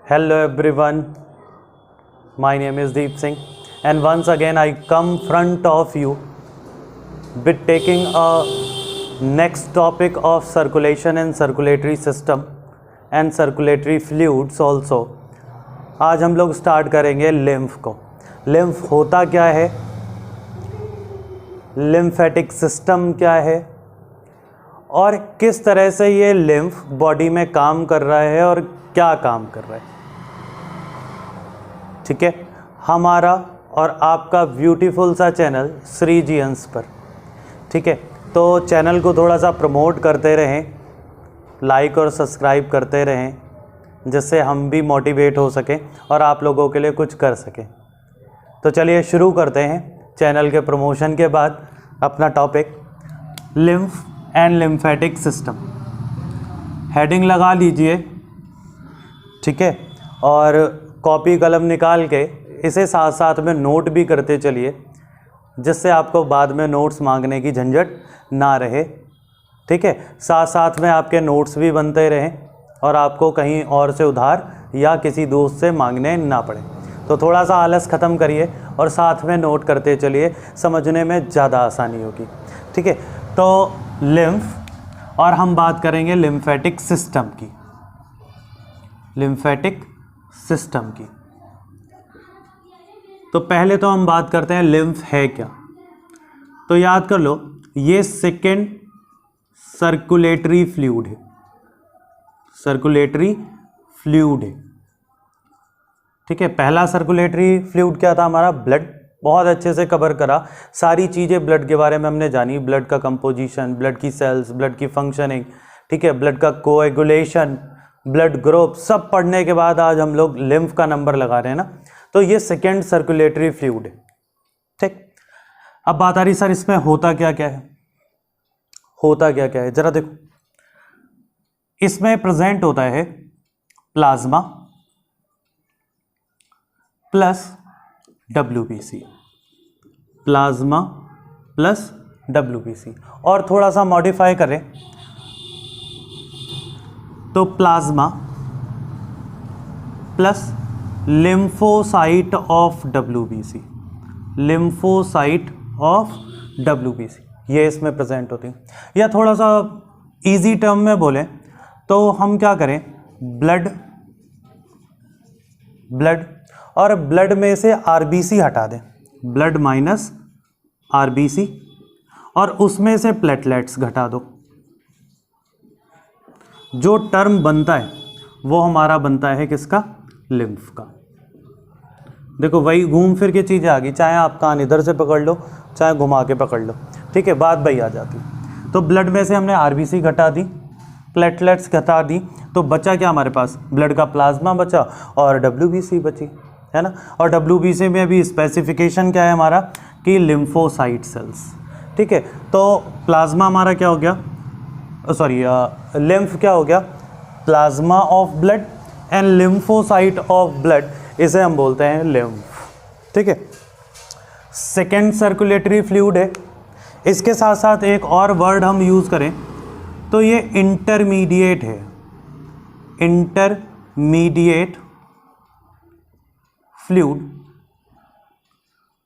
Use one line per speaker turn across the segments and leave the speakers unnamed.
Hello everyone, my name is Deep Singh and once again I come front of you with taking a next topic of circulation and circulatory system and circulatory fluids also। आज हम लोग start करेंगे lymph को। Lymph होता क्या है, lymphatic system क्या है और किस तरह से ये लिम्फ बॉडी में काम कर रहा है और क्या काम कर रहा है। ठीक है, हमारा और आपका ब्यूटीफुल सा चैनल श्री जी हंस पर। ठीक है, तो चैनल को थोड़ा सा प्रमोट करते रहें, लाइक और सब्सक्राइब करते रहें, जिससे हम भी मोटिवेट हो सकें और आप लोगों के लिए कुछ कर सकें। तो चलिए शुरू करते हैं चैनल के प्रमोशन के बाद अपना topic lymph and lymphatic system. Heading लगा लीजिए, ठीक है, और कॉपी कलम निकाल के इसे साथ साथ में नोट भी करते चलिए, जिससे आपको बाद में नोट्स मांगने की झंझट ना रहे। ठीक है, साथ साथ में आपके नोट्स भी बनते रहें और आपको कहीं और से उधार या किसी दोस्त से मांगने ना पड़े। तो थोड़ा सा आलस ख़त्म करिए और साथ में नोट करते चलिए, समझने में ज़्यादा आसानी होगी। ठीक है, तो लिम्फ और हम बात करेंगे लिम्फेटिक सिस्टम की। लिम्फेटिक सिस्टम की तो पहले तो हम बात करते हैं लिम्फ है क्या। तो याद कर लो, ये सेकेंड सर्कुलेटरी फ्लूइड है। सर्कुलेटरी फ्लूइड है, ठीक है। पहला सर्कुलेटरी फ्लूइड क्या था हमारा? ब्लड। बहुत अच्छे से कवर करा, सारी चीज़ें ब्लड के बारे में हमने जानी, ब्लड का कंपोजिशन, ब्लड की सेल्स, ब्लड की फंक्शनिंग, ठीक है, ब्लड का कोएगुलेशन, ब्लड ग्रुप, सब पढ़ने के बाद आज हम लोग लिम्फ का नंबर लगा रहे हैं ना। तो ये सेकेंड सर्कुलेटरी फ्लूइड है, ठीक। अब बात आ रही सर इसमें होता क्या क्या है, होता क्या क्या है, जरा देखो। इसमें प्रेजेंट होता है plasma plus WBC, plasma plus WBC। और थोड़ा सा मॉडिफाई करें तो plasma plus lymphocyte of WBC, lymphocyte of WBC, ये इसमें प्रेजेंट होती है। या थोड़ा सा इजी टर्म में बोलें तो हम क्या करें, ब्लड और ब्लड में से RBC हटा दें, ब्लड माइनस RBC, और उसमें से प्लेटलेट्स घटा दो। जो टर्म बनता है वो हमारा बनता है किसका? लिम्फ का। देखो वही घूम फिर के चीज़ें आ गई, चाहे आप कान इधर से पकड़ लो चाहे घुमा के पकड़ लो, ठीक है, बात वही आ जाती। तो ब्लड में से हमने RBC घटा दी, प्लेटलेट्स घटा दी, तो बचा क्या हमारे पास? ब्लड का प्लाज्मा बचा और WBC बची, है ना। और WBC में भी स्पेसिफिकेशन क्या है हमारा कि लिम्फोसाइट सेल्स, ठीक है। तो प्लाज्मा हमारा क्या हो गया, सॉरी लिम्फ क्या हो गया? Plasma of blood and lymphocyte of blood, इसे हम बोलते हैं लिम्फ, ठीक है। सेकेंड सर्कुलेटरी फ्लूइड है। इसके साथ साथ एक और वर्ड हम यूज़ करें तो ये इंटरमीडिएट है, इंटरमीडिएट फ्लूइड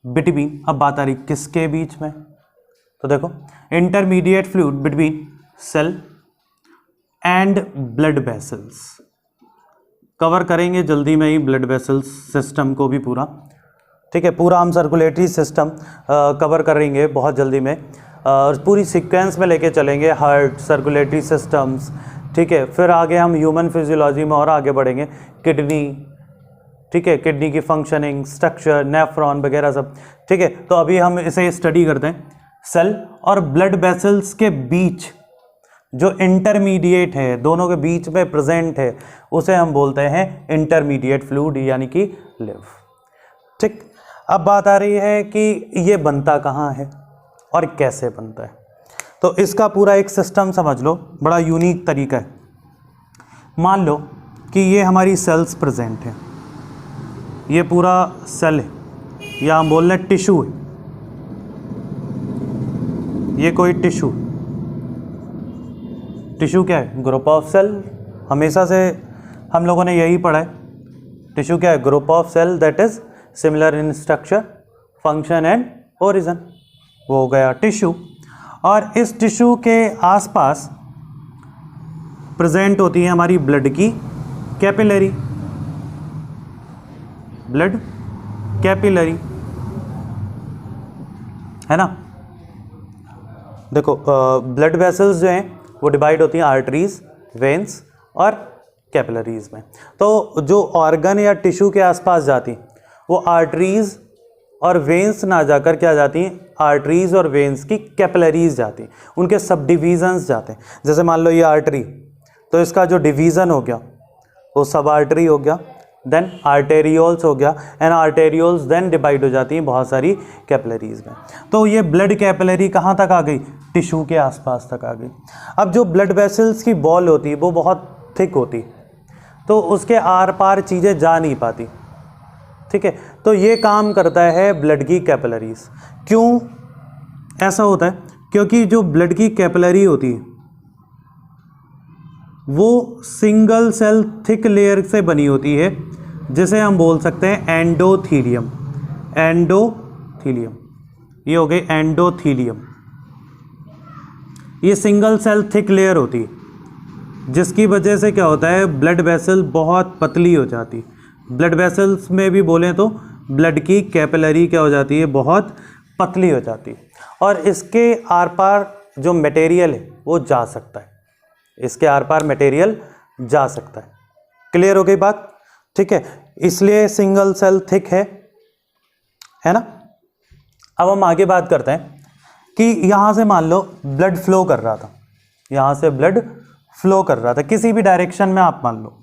बिटवीन। अब बात आ रही किसके बीच में? तो देखो, intermediate fluid between cell and blood vessels. Cover करेंगे जल्दी में ही ब्लड वेसल्स सिस्टम को भी पूरा, ठीक है। पूरा हम सर्कुलेटरी सिस्टम कवर करेंगे बहुत जल्दी में, पूरी सीक्वेंस में लेके चलेंगे, हार्ट, सर्कुलेटरी सिस्टम्स, ठीक है। फिर आगे हम ह्यूमन फिजियोलॉजी में और आगे बढ़ेंगे, किडनी, ठीक है, किडनी की फंक्शनिंग, स्ट्रक्चर, नेफ्रॉन वगैरह सब, ठीक है। तो अभी हम इसे स्टडी करते हैं। सेल और ब्लड वेसल्स के बीच जो इंटरमीडिएट है, दोनों के बीच में प्रेजेंट है, उसे हम बोलते हैं इंटरमीडिएट फ्लूइड, यानी कि लिम्फ, ठीक। अब बात आ रही है कि ये बनता कहाँ है और कैसे बनता है। तो इसका पूरा एक सिस्टम समझ लो, बड़ा यूनिक तरीका है। मान लो कि ये हमारी सेल्स प्रेजेंट है, ये पूरा सेल है या हम बोल रहे हैं टिश्यू है, ये कोई टिश्यू। टिश्यू क्या है? Group of cell. हमेशा से हम लोगों ने यही पढ़ा है टिश्यू क्या है? Group of cell that is similar in structure, function and origin, वो हो गया टिश्यू। और इस टिश्यू के आसपास प्रेजेंट होती है हमारी ब्लड की कैपिलरी, ब्लड कैपिलरी, है ना। देखो ब्लड वेसल्स जो हैं वो डिवाइड होती हैं आर्टरीज, वेन्स और कैपिलरीज में। तो जो ऑर्गन या टिश्यू के आसपास जाती वो आर्टरीज और वेन्स ना जाकर क्या जाती हैं, आर्टरीज और वेन्स की कैपिलरीज जाती हैं, उनके सब डिवीजन्स जाते हैं। जैसे मान लो ये आर्टरी, तो इसका जो डिवीज़न हो गया वो सब आर्टरी हो गया, देन आर्टेरियोल्स हो गया, एंड आर्टेरियोल्स देन डिवाइड हो जाती हैं बहुत सारी कैपिलरीज में। तो ये ब्लड कैपिलरी कहाँ तक आ गई? टिश्यू के आसपास तक आ गई। अब जो ब्लड वेसल्स की बॉल होती है वो बहुत थिक होती, तो उसके आर पार चीज़ें जा नहीं पाती, ठीक है। तो ये काम करता है ब्लड की कैपिलरीज। क्यों ऐसा होता है? क्योंकि जो ब्लड की कैपिलरी होती है वो सिंगल सेल थिक लेयर से बनी होती है, जिसे हम बोल सकते हैं एंडोथीलियम। एंडोथीलियम, ये हो गई एंडोथीलियम। ये सिंगल सेल थिक लेयर होती है, जिसकी वजह से क्या होता है, ब्लड वेसल बहुत पतली हो जाती। ब्लड वेसल्स में भी बोलें तो ब्लड की कैपिलरी क्या हो जाती है, बहुत पतली हो जाती है, और इसके आर पार जो मटेरियल है वो जा सकता है, इसके आर पार मटेरियल जा सकता है। क्लियर हो गई बात? ठीक है, इसलिए सिंगल सेल थिक है ना। अब हम आगे बात करते हैं कि यहाँ से मान लो ब्लड फ्लो कर रहा था, यहाँ से ब्लड फ्लो कर रहा था किसी भी डायरेक्शन में आप मान लो,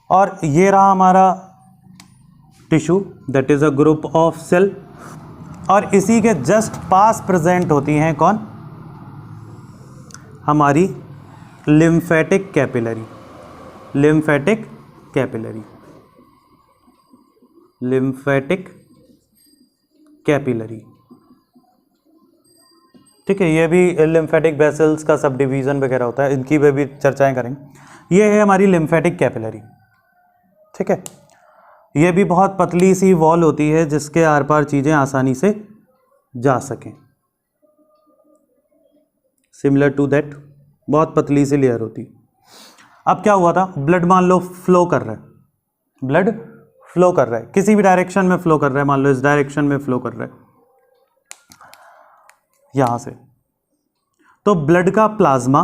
और ये रहा हमारा tissue that is a group of cell, और इसी के जस्ट पास प्रेजेंट होती हैं कौन? हमारी lymphatic capillary. Lymphatic capillary, lymphatic capillary, ठीक है। ये भी लिम्फेटिक वेसल्स का सब डिवीज़न वगैरह होता है, इनकी भी चर्चाएं करेंगे। ये है हमारी लिम्फेटिक कैपिलरी, ठीक है। ये भी बहुत पतली सी वॉल होती है जिसके आर पार चीज़ें आसानी से जा सकें, सिमिलर टू दैट, बहुत पतली सी लेयर होती। अब क्या हुआ था, ब्लड मान लो फ्लो कर रहा है, ब्लड फ्लो कर रहा है किसी भी डायरेक्शन में फ्लो कर रहा है, मान लो इस डायरेक्शन में फ्लो कर रहा है यहां से, तो ब्लड का प्लाज्मा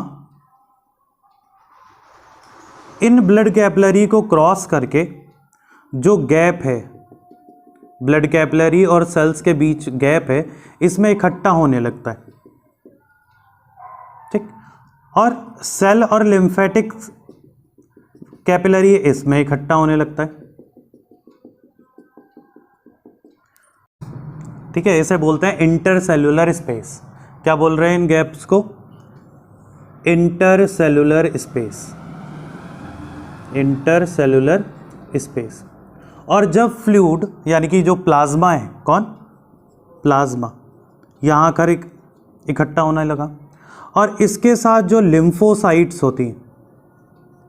इन ब्लड कैपिलरी को क्रॉस करके जो गैप है, ब्लड कैपिलरी और सेल्स के बीच गैप है, इसमें इकट्ठा होने लगता है, ठीक। और सेल और लिम्फेटिक कैपिलरी इसमें इकट्ठा होने लगता है, ठीक है। इसे बोलते हैं इंटरसेल्यूलर स्पेस। क्या बोल रहे हैं इन गैप्स को? Intercellular space, intercellular space. और जब फ्लूइड यानी कि जो प्लाज्मा है, कौन? प्लाज्मा यहाँ आकर इकट्ठा होने लगा, और इसके साथ जो लिम्फोसाइट्स होती हैं,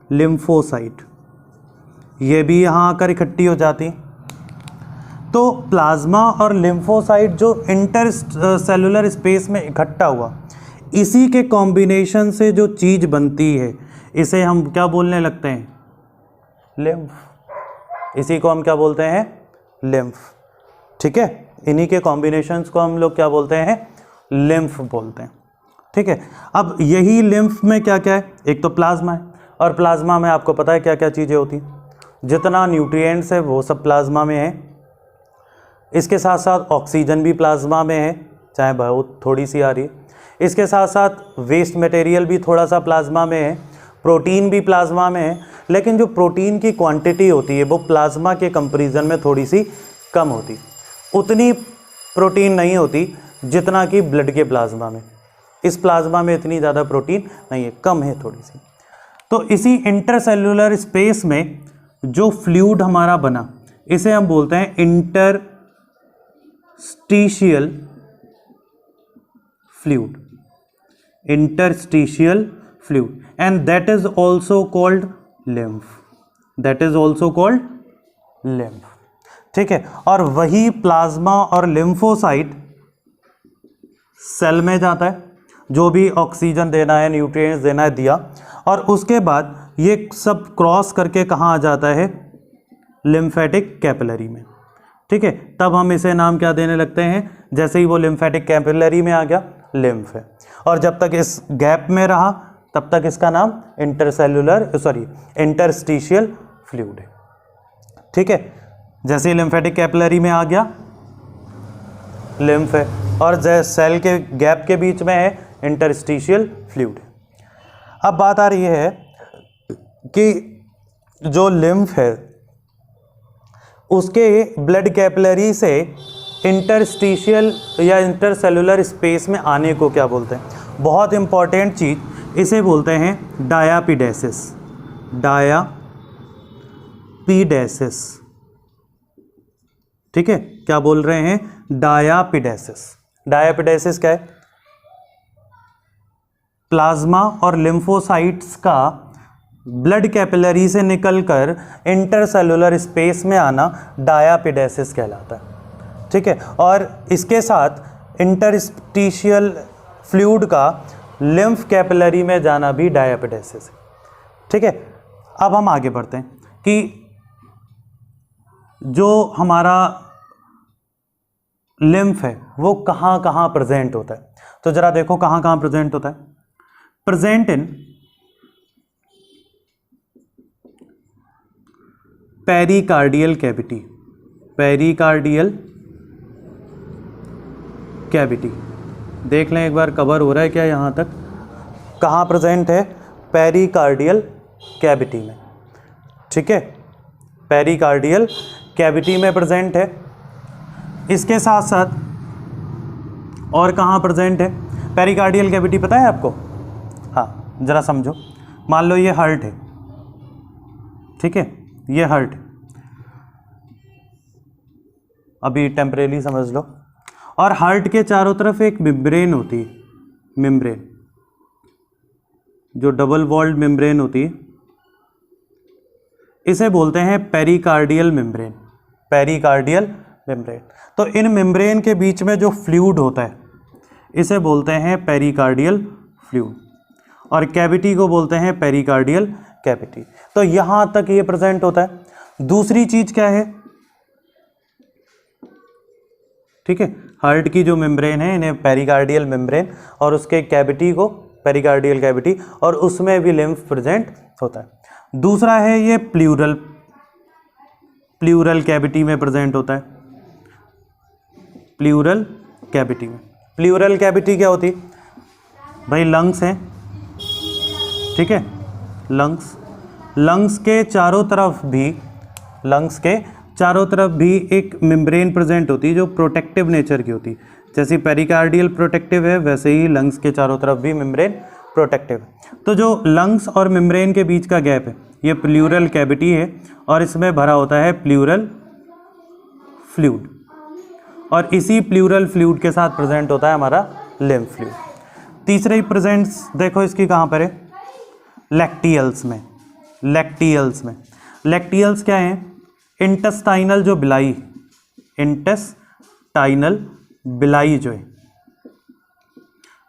लिम्फोसाइट, ये भी यहाँ आकर इकट्ठी हो जाती। तो प्लाज्मा और लिम्फोसाइट जो इंटर सेलुलर स्पेस में इकट्ठा हुआ, इसी के कॉम्बिनेशन से जो चीज़ बनती है, इसे हम क्या बोलने लगते हैं? लिम्फ। इसी को हम क्या बोलते हैं? लिम्फ, ठीक है। इन्हीं के कॉम्बिनेशंस को हम लोग क्या बोलते हैं? लिम्फ बोलते हैं, ठीक है। अब यही लिम्फ में क्या क्या है? एक तो प्लाज्मा है, और प्लाज्मा में आपको पता है क्या क्या चीज़ें होती हैं, जितना न्यूट्रिएंट्स है वो सब प्लाज्मा में है। इसके साथ साथ ऑक्सीजन भी प्लाज्मा में है, चाहे बहुत थोड़ी सी आ रही है। इसके साथ साथ वेस्ट मटेरियल भी थोड़ा सा प्लाज्मा में है, प्रोटीन भी प्लाज्मा में है, लेकिन जो प्रोटीन की क्वांटिटी होती है वो प्लाज्मा के कंपैरिजन में थोड़ी सी कम होती, उतनी प्रोटीन नहीं होती जितना कि ब्लड के प्लाज्मा में। इस प्लाज्मा में इतनी ज़्यादा प्रोटीन नहीं है, कम है थोड़ी सी। तो इसी इंटरसेल्यूलर स्पेस में जो फ्लूइड हमारा बना, इसे हम बोलते हैं interstitial fluid, interstitial fluid, and that is also called lymph, that is also called lymph, ठीक है। और वही प्लाज्मा और लिम्फोसाइट सेल में जाता है, जो भी ऑक्सीजन देना है, न्यूट्रिएंट्स देना है, दिया, और उसके बाद ये सब क्रॉस करके कहाँ आ जाता है, लिम्फेटिक कैपिलरी में, ठीक है। तब हम इसे नाम क्या देने लगते हैं, जैसे ही वो लिम्फेटिक कैपिलरी में आ गया, लिम्फ है। और जब तक इस गैप में रहा तब तक इसका नाम इंटरस्टिशियल फ्लूइड है, ठीक है। जैसे ही लिम्फेटिक कैपिलरी में आ गया, लिम्फ है, और सेल के गैप के बीच में है, इंटरस्टिशियल फ्लूइड। अब बात आ रही है कि जो लिम्फ है उसके ब्लड कैपिलरी से इंटरस्टिशियल या इंटरसेलुलर स्पेस में आने को क्या बोलते हैं, बहुत इंपॉर्टेंट चीज़, इसे बोलते हैं डायापिडेसिस। डायापिडेसिस, ठीक है, क्या बोल रहे हैं, डायापिडेसिस। डायापिडेसिस क्या है, प्लाज्मा और लिम्फोसाइट्स का ब्लड कैपिलरी से निकलकर इंटरसेलुलर स्पेस में आना डायापिडेसिस कहलाता है, ठीक है। और इसके साथ इंटरस्टिशियल फ्लूइड का लिम्फ कैपिलरी में जाना भी डायापिडेसिस है, ठीक है। अब हम आगे बढ़ते हैं कि जो हमारा लिम्फ है वो कहाँ कहाँ प्रेजेंट होता है। तो जरा देखो कहाँ कहाँ प्रेजेंट होता है। Present in pericardial cavity, pericardial cavity, देख लें एक बार कवर हो रहा है क्या यहाँ तक। कहाँ प्रेजेंट है, पेरिकार्डियल कैविटी में, ठीक है, पेरिकार्डियल कैविटी में प्रेजेंट है। इसके साथ साथ और कहाँ प्रेजेंट है, पेरिकार्डियल कैविटी पता है आपको, हाँ जरा समझो। मान लो ये हार्ट है, ठीक है, ये हार्ट, अभी टेम्परेरी समझ लो, और हार्ट के चारों तरफ एक मेम्ब्रेन होती है, मेम्ब्रेन जो डबल वॉल्ड मेम्ब्रेन होती है, इसे बोलते हैं पेरिकार्डियल मेम्ब्रेन, पेरिकार्डियल मेम्ब्रेन। तो इन मेम्ब्रेन के बीच में जो फ्लूइड होता है इसे बोलते हैं पेरिकार्डियल फ्लूइड, और कैविटी को बोलते हैं पेरिकार्डियल कैविटी। तो यहाँ तक ये प्रेजेंट होता है। दूसरी चीज़ क्या है, ठीक है, हार्ट की जो मेम्ब्रेन है इन्हें पेरिकार्डियल मेम्ब्रेन, और उसके कैविटी को पेरिकार्डियल कैविटी, और उसमें भी लिम्फ प्रेजेंट होता है। दूसरा है ये प्लूरल, प्लूरल कैविटी में प्रेजेंट होता है, प्लूरल कैविटी में। प्लूरल कैविटी क्या होती है भाई, लंग्स हैं, ठीक है, लंग्स, लंग्स के चारों तरफ भी, लंग्स के चारों तरफ भी एक मेम्ब्रेन प्रेजेंट होती है जो प्रोटेक्टिव नेचर की होती है। जैसे पेरिकार्डियल प्रोटेक्टिव है वैसे ही लंग्स के चारों तरफ भी मेम्ब्रेन प्रोटेक्टिव है। तो जो लंग्स और मेम्ब्रेन के बीच का गैप है ये प्लूरल कैविटी है, और इसमें भरा होता है प्लूरल फ्लूइड, और इसी प्लूरल फ्लूइड के साथ प्रेजेंट होता है हमारा लिम्फ फ्लूइड। तीसरे प्रेजेंट्स देखो इसकी कहाँ पर है, लैक्टियल्स में, लैक्टियल्स में। लैक्टियल्स क्या हैं, इंटेस्टाइनल जो बिलाई, इंटेस्टाइनल बिलाई जो है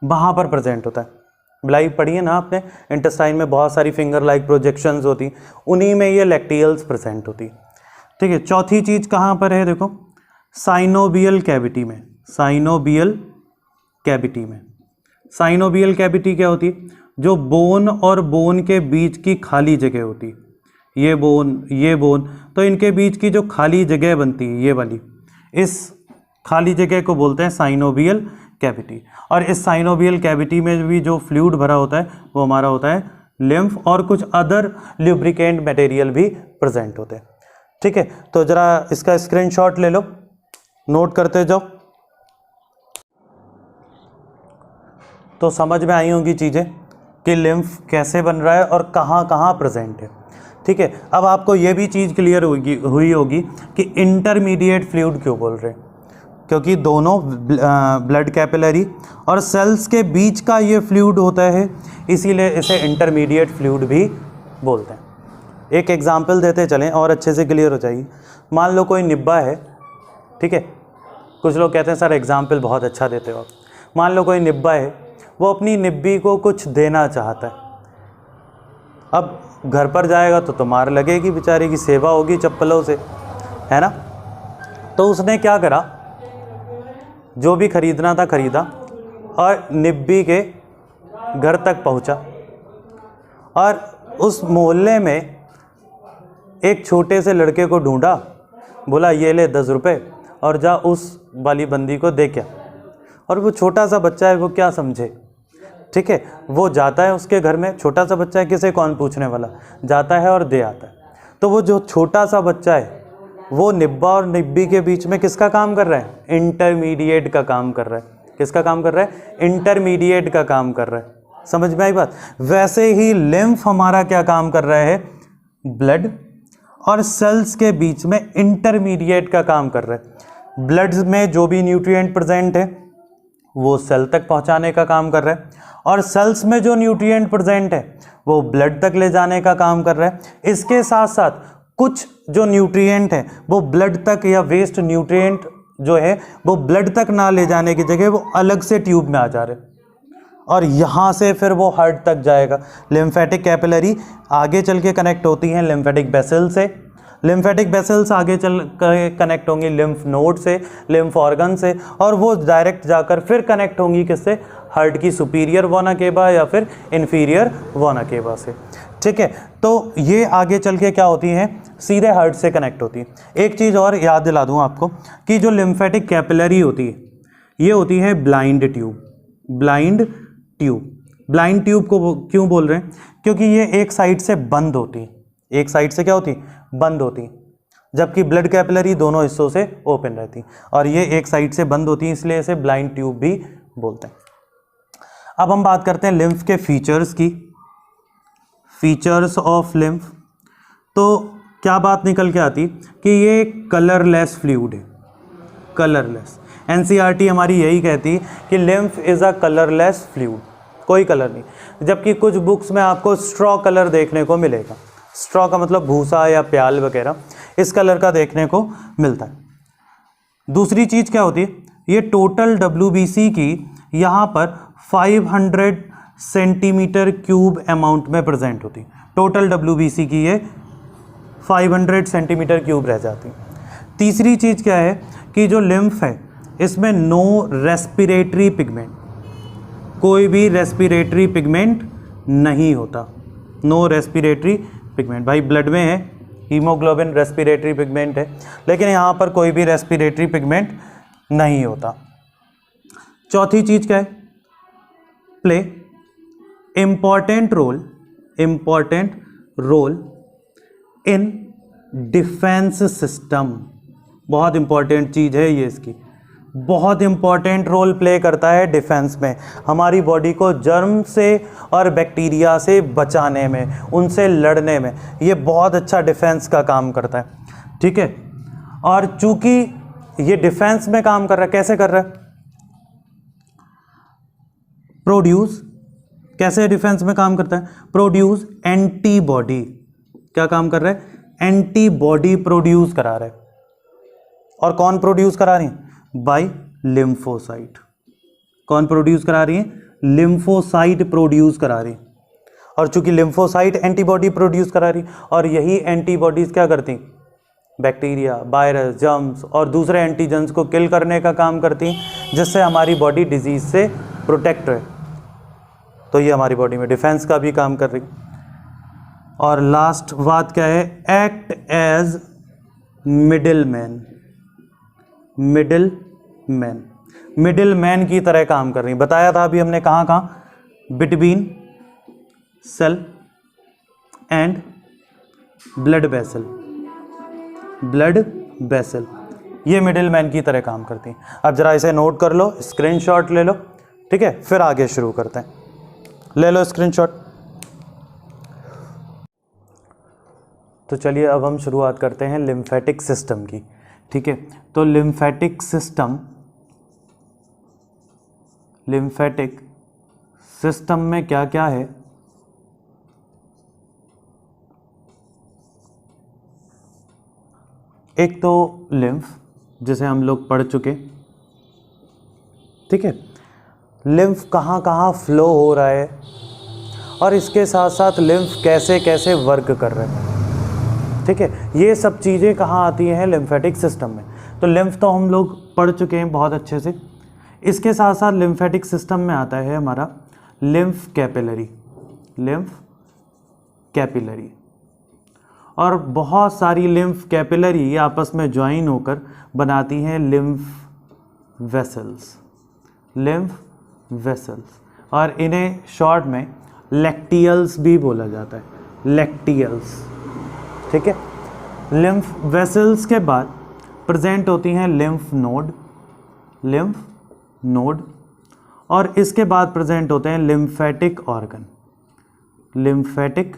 वहाँ पर प्रेजेंट होता है। बिलाई पढ़ी है ना आपने, इंटेस्टाइन में बहुत सारी फिंगर लाइक प्रोजेक्शंस होती, उन्हीं में ये लैक्टियल्स प्रेजेंट होती, ठीक है। चौथी चीज़ कहाँ पर है, देखो साइनोबियल कैविटी में, साइनोबियल कैविटी में। साइनोबियल कैविटी क्या होती है, जो बोन और बोन के बीच की खाली जगह होती है, ये बोन, तो इनके बीच की जो खाली जगह बनती है ये वाली, इस खाली जगह को बोलते हैं साइनोबियल कैविटी। और इस साइनोबियल कैविटी में भी जो फ्लूइड भरा होता है वो हमारा होता है लिम्फ, और कुछ अदर ल्यूब्रिकेंट मटेरियल भी प्रेजेंट होते हैं, ठीक है। तो ज़रा इसका स्क्रीनशॉट ले लो, नोट करते जाओ। तो समझ में आई होंगी चीज़ें कि लिम्फ कैसे बन रहा है और कहाँ कहाँ प्रेजेंट है, ठीक है। अब आपको ये भी चीज़ क्लियर हुई होगी कि इंटरमीडिएट फ्लूइड क्यों बोल रहे हैं, क्योंकि दोनों ब्लड कैपिलरी और सेल्स के बीच का ये फ्लूइड होता है, इसीलिए इसे इंटरमीडिएट फ्लूइड भी बोलते हैं, एक एग्जाम्पल देते चलें और अच्छे से क्लियर हो जाएगी। मान लो कोई निब्बा है, ठीक है, कुछ लोग कहते हैं सर एग्जाम्पल बहुत अच्छा देते हो आप। मान लो कोई निब्बा है, वो अपनी निब्बी को कुछ देना चाहता है। अब घर पर जाएगा तो मार लगेगी, बेचारी की सेवा होगी चप्पलों से, है ना। तो उसने क्या करा, जो भी खरीदना था खरीदा और निब्बी के घर तक पहुंचा और उस मोहल्ले में एक छोटे से लड़के को ढूंढा, बोला ये ले 10 रुपये और जा उस वाली बंदी को दे क्या। और वो छोटा सा बच्चा है, वो क्या समझे, ठीक है, वो जाता है उसके घर में, छोटा सा बच्चा है, किसे कौन पूछने वाला, जाता है और दे आता है। तो वो जो छोटा सा बच्चा है वो निब्बा और निब्बी के बीच में किसका काम कर रहा है, इंटरमीडिएट का काम कर रहा है। किसका काम कर रहा है, इंटरमीडिएट का काम कर रहा है। समझ में आई बात। वैसे ही लिम्फ हमारा क्या काम कर रहा है, ब्लड और सेल्स के बीच में इंटरमीडिएट का काम कर रहा है। ब्लड में जो भी न्यूट्रिएंट प्रेजेंट है वो सेल तक पहुंचाने का काम कर रहा है और सेल्स में जो न्यूट्रिएंट प्रेजेंट है वो ब्लड तक ले जाने का काम कर रहा है। इसके साथ साथ कुछ जो न्यूट्रिएंट है वो ब्लड तक, या वेस्ट न्यूट्रिएंट जो है वो ब्लड तक ना ले जाने की जगह वो अलग से ट्यूब में आ जा रहे और यहाँ से फिर वो हार्ट तक जाएगा। लिम्फेटिक कैपिलरी आगे चल के कनेक्ट होती हैं लिम्फेटिक वेसल से, लिम्फेटिक वेसल्स आगे चल कनेक्ट होंगी लिम्फ नोड से, लिम्फ ऑर्गन से, और वो डायरेक्ट जाकर फिर कनेक्ट होंगी किससे, हार्ट की सुपीरियर वोना केवा या फिर इन्फीरियर वोना केवा से। ठीक है, तो ये आगे चल के क्या होती हैं, सीधे हार्ट से कनेक्ट होती है। एक चीज़ और याद दिला दूँ आपको कि जो लिम्फेटिक कैपिलरी होती है ये होती है blind tube. Blind tube, blind tube को क्यों बोल रहे हैं, क्योंकि ये एक साइड से बंद होती है, एक साइड से क्या होती है, बंद होती, जबकि ब्लड कैपिलरी दोनों हिस्सों से ओपन रहती, और ये एक साइड से बंद होती है, इसलिए इसे ब्लाइंड ट्यूब भी बोलते हैं। अब हम बात करते हैं लिम्फ के फीचर्स की, फीचर्स ऑफ लिम्फ। तो क्या बात निकल के आती कि ये कलरलेस फ्लूइड है, कलरलेस। एनसीईआरटी हमारी यही कहती कि lymph is a colourless fluid, कोई कलर नहीं, जबकि कुछ बुक्स में आपको स्ट्रॉ कलर देखने को मिलेगा। स्ट्रॉ का मतलब भूसा या प्याल वगैरह, इस कलर का देखने को मिलता है। दूसरी चीज़ क्या होती है, ये टोटल WBC की यहाँ पर 500 सेंटीमीटर क्यूब अमाउंट में प्रेजेंट होती है। टोटल WBC की ये 500 सेंटीमीटर क्यूब रह जाती है। तीसरी चीज़ क्या है कि जो लिम्फ है इसमें नो रेस्पिरेटरी पिगमेंट, कोई भी रेस्पिरेटरी पिगमेंट नहीं होता, नो रेस्पिरेटरी पिगमेंट। भाई ब्लड में है हीमोग्लोबिन रेस्पिरेटरी पिगमेंट है, लेकिन यहाँ पर कोई भी रेस्पिरेटरी पिगमेंट नहीं होता। चौथी चीज़ क्या है, play important role in defence system. बहुत इंपॉर्टेंट चीज़ है ये, इसकी बहुत इंपॉर्टेंट रोल प्ले करता है डिफेंस में, हमारी बॉडी को जर्म से और बैक्टीरिया से बचाने में, उनसे लड़ने में, ये बहुत अच्छा डिफेंस का काम करता है। ठीक है, और चूंकि ये डिफेंस में काम कर रहा है, कैसे कर रहा है, प्रोड्यूस, कैसे डिफेंस में काम करता है, प्रोड्यूस एंटीबॉडी। क्या काम कर रहा है, एंटीबॉडी प्रोड्यूस करा रहा है। और कौन प्रोड्यूस करा रही है, बाय लिम्फोसाइट। कौन प्रोड्यूस करा रही है, लिम्फोसाइट प्रोड्यूस करा रही है। और चूंकि लिम्फोसाइट एंटीबॉडी प्रोड्यूस करा रही, और यही एंटीबॉडीज क्या करती, बैक्टीरिया, वायरस, जर्म्स और दूसरे एंटीजेंस को किल करने का काम करती हैं, जिससे हमारी बॉडी डिजीज से प्रोटेक्ट रहे। तो ये हमारी बॉडी में डिफेंस का भी काम कर रही। और लास्ट बात क्या है, act as middle man, middle man की तरह काम कर रही। बताया था अभी हमने कहाँ कहाँ, between cell and blood vessel, ये मिडिल मैन की तरह काम करती हैं। अब जरा इसे नोट कर लो, स्क्रीनशॉट ले लो, ठीक है, फिर आगे शुरू करते हैं। ले लो स्क्रीनशॉट। तो चलिए अब हम शुरुआत करते हैं लिम्फेटिक सिस्टम की। ठीक है, तो लिम्फेटिक सिस्टम में क्या क्या है, एक तो लिम्फ जिसे हम लोग पढ़ चुके, ठीक है, लिम्फ कहाँ कहाँ फ्लो हो रहा है और इसके साथ साथ लिम्फ कैसे कैसे वर्क कर रहे हैं, ठीक है, ये सब चीज़ें कहाँ आती हैं, लिम्फेटिक सिस्टम में। तो लिम्फ तो हम लोग पढ़ चुके हैं बहुत अच्छे से। इसके साथ साथ लिम्फेटिक सिस्टम में आता है हमारा लिम्फ कैपिलरी, लिम्फ कैपिलरी, और बहुत सारी लिम्फ कैपिलरी आपस में ज्वाइन होकर बनाती हैं लिम्फ वेसल्स, लिम्फ वेसल्स, और इन्हें शॉर्ट में लैक्टियल्स भी बोला जाता है, लैक्टियल्स, ठीक है। लिम्फ वेसल्स के बाद प्रेजेंट होती हैं लिम्फ नोड, लिम्फ नोड, और इसके बाद प्रेजेंट होते हैं लिम्फेटिक ऑर्गन, लिम्फेटिक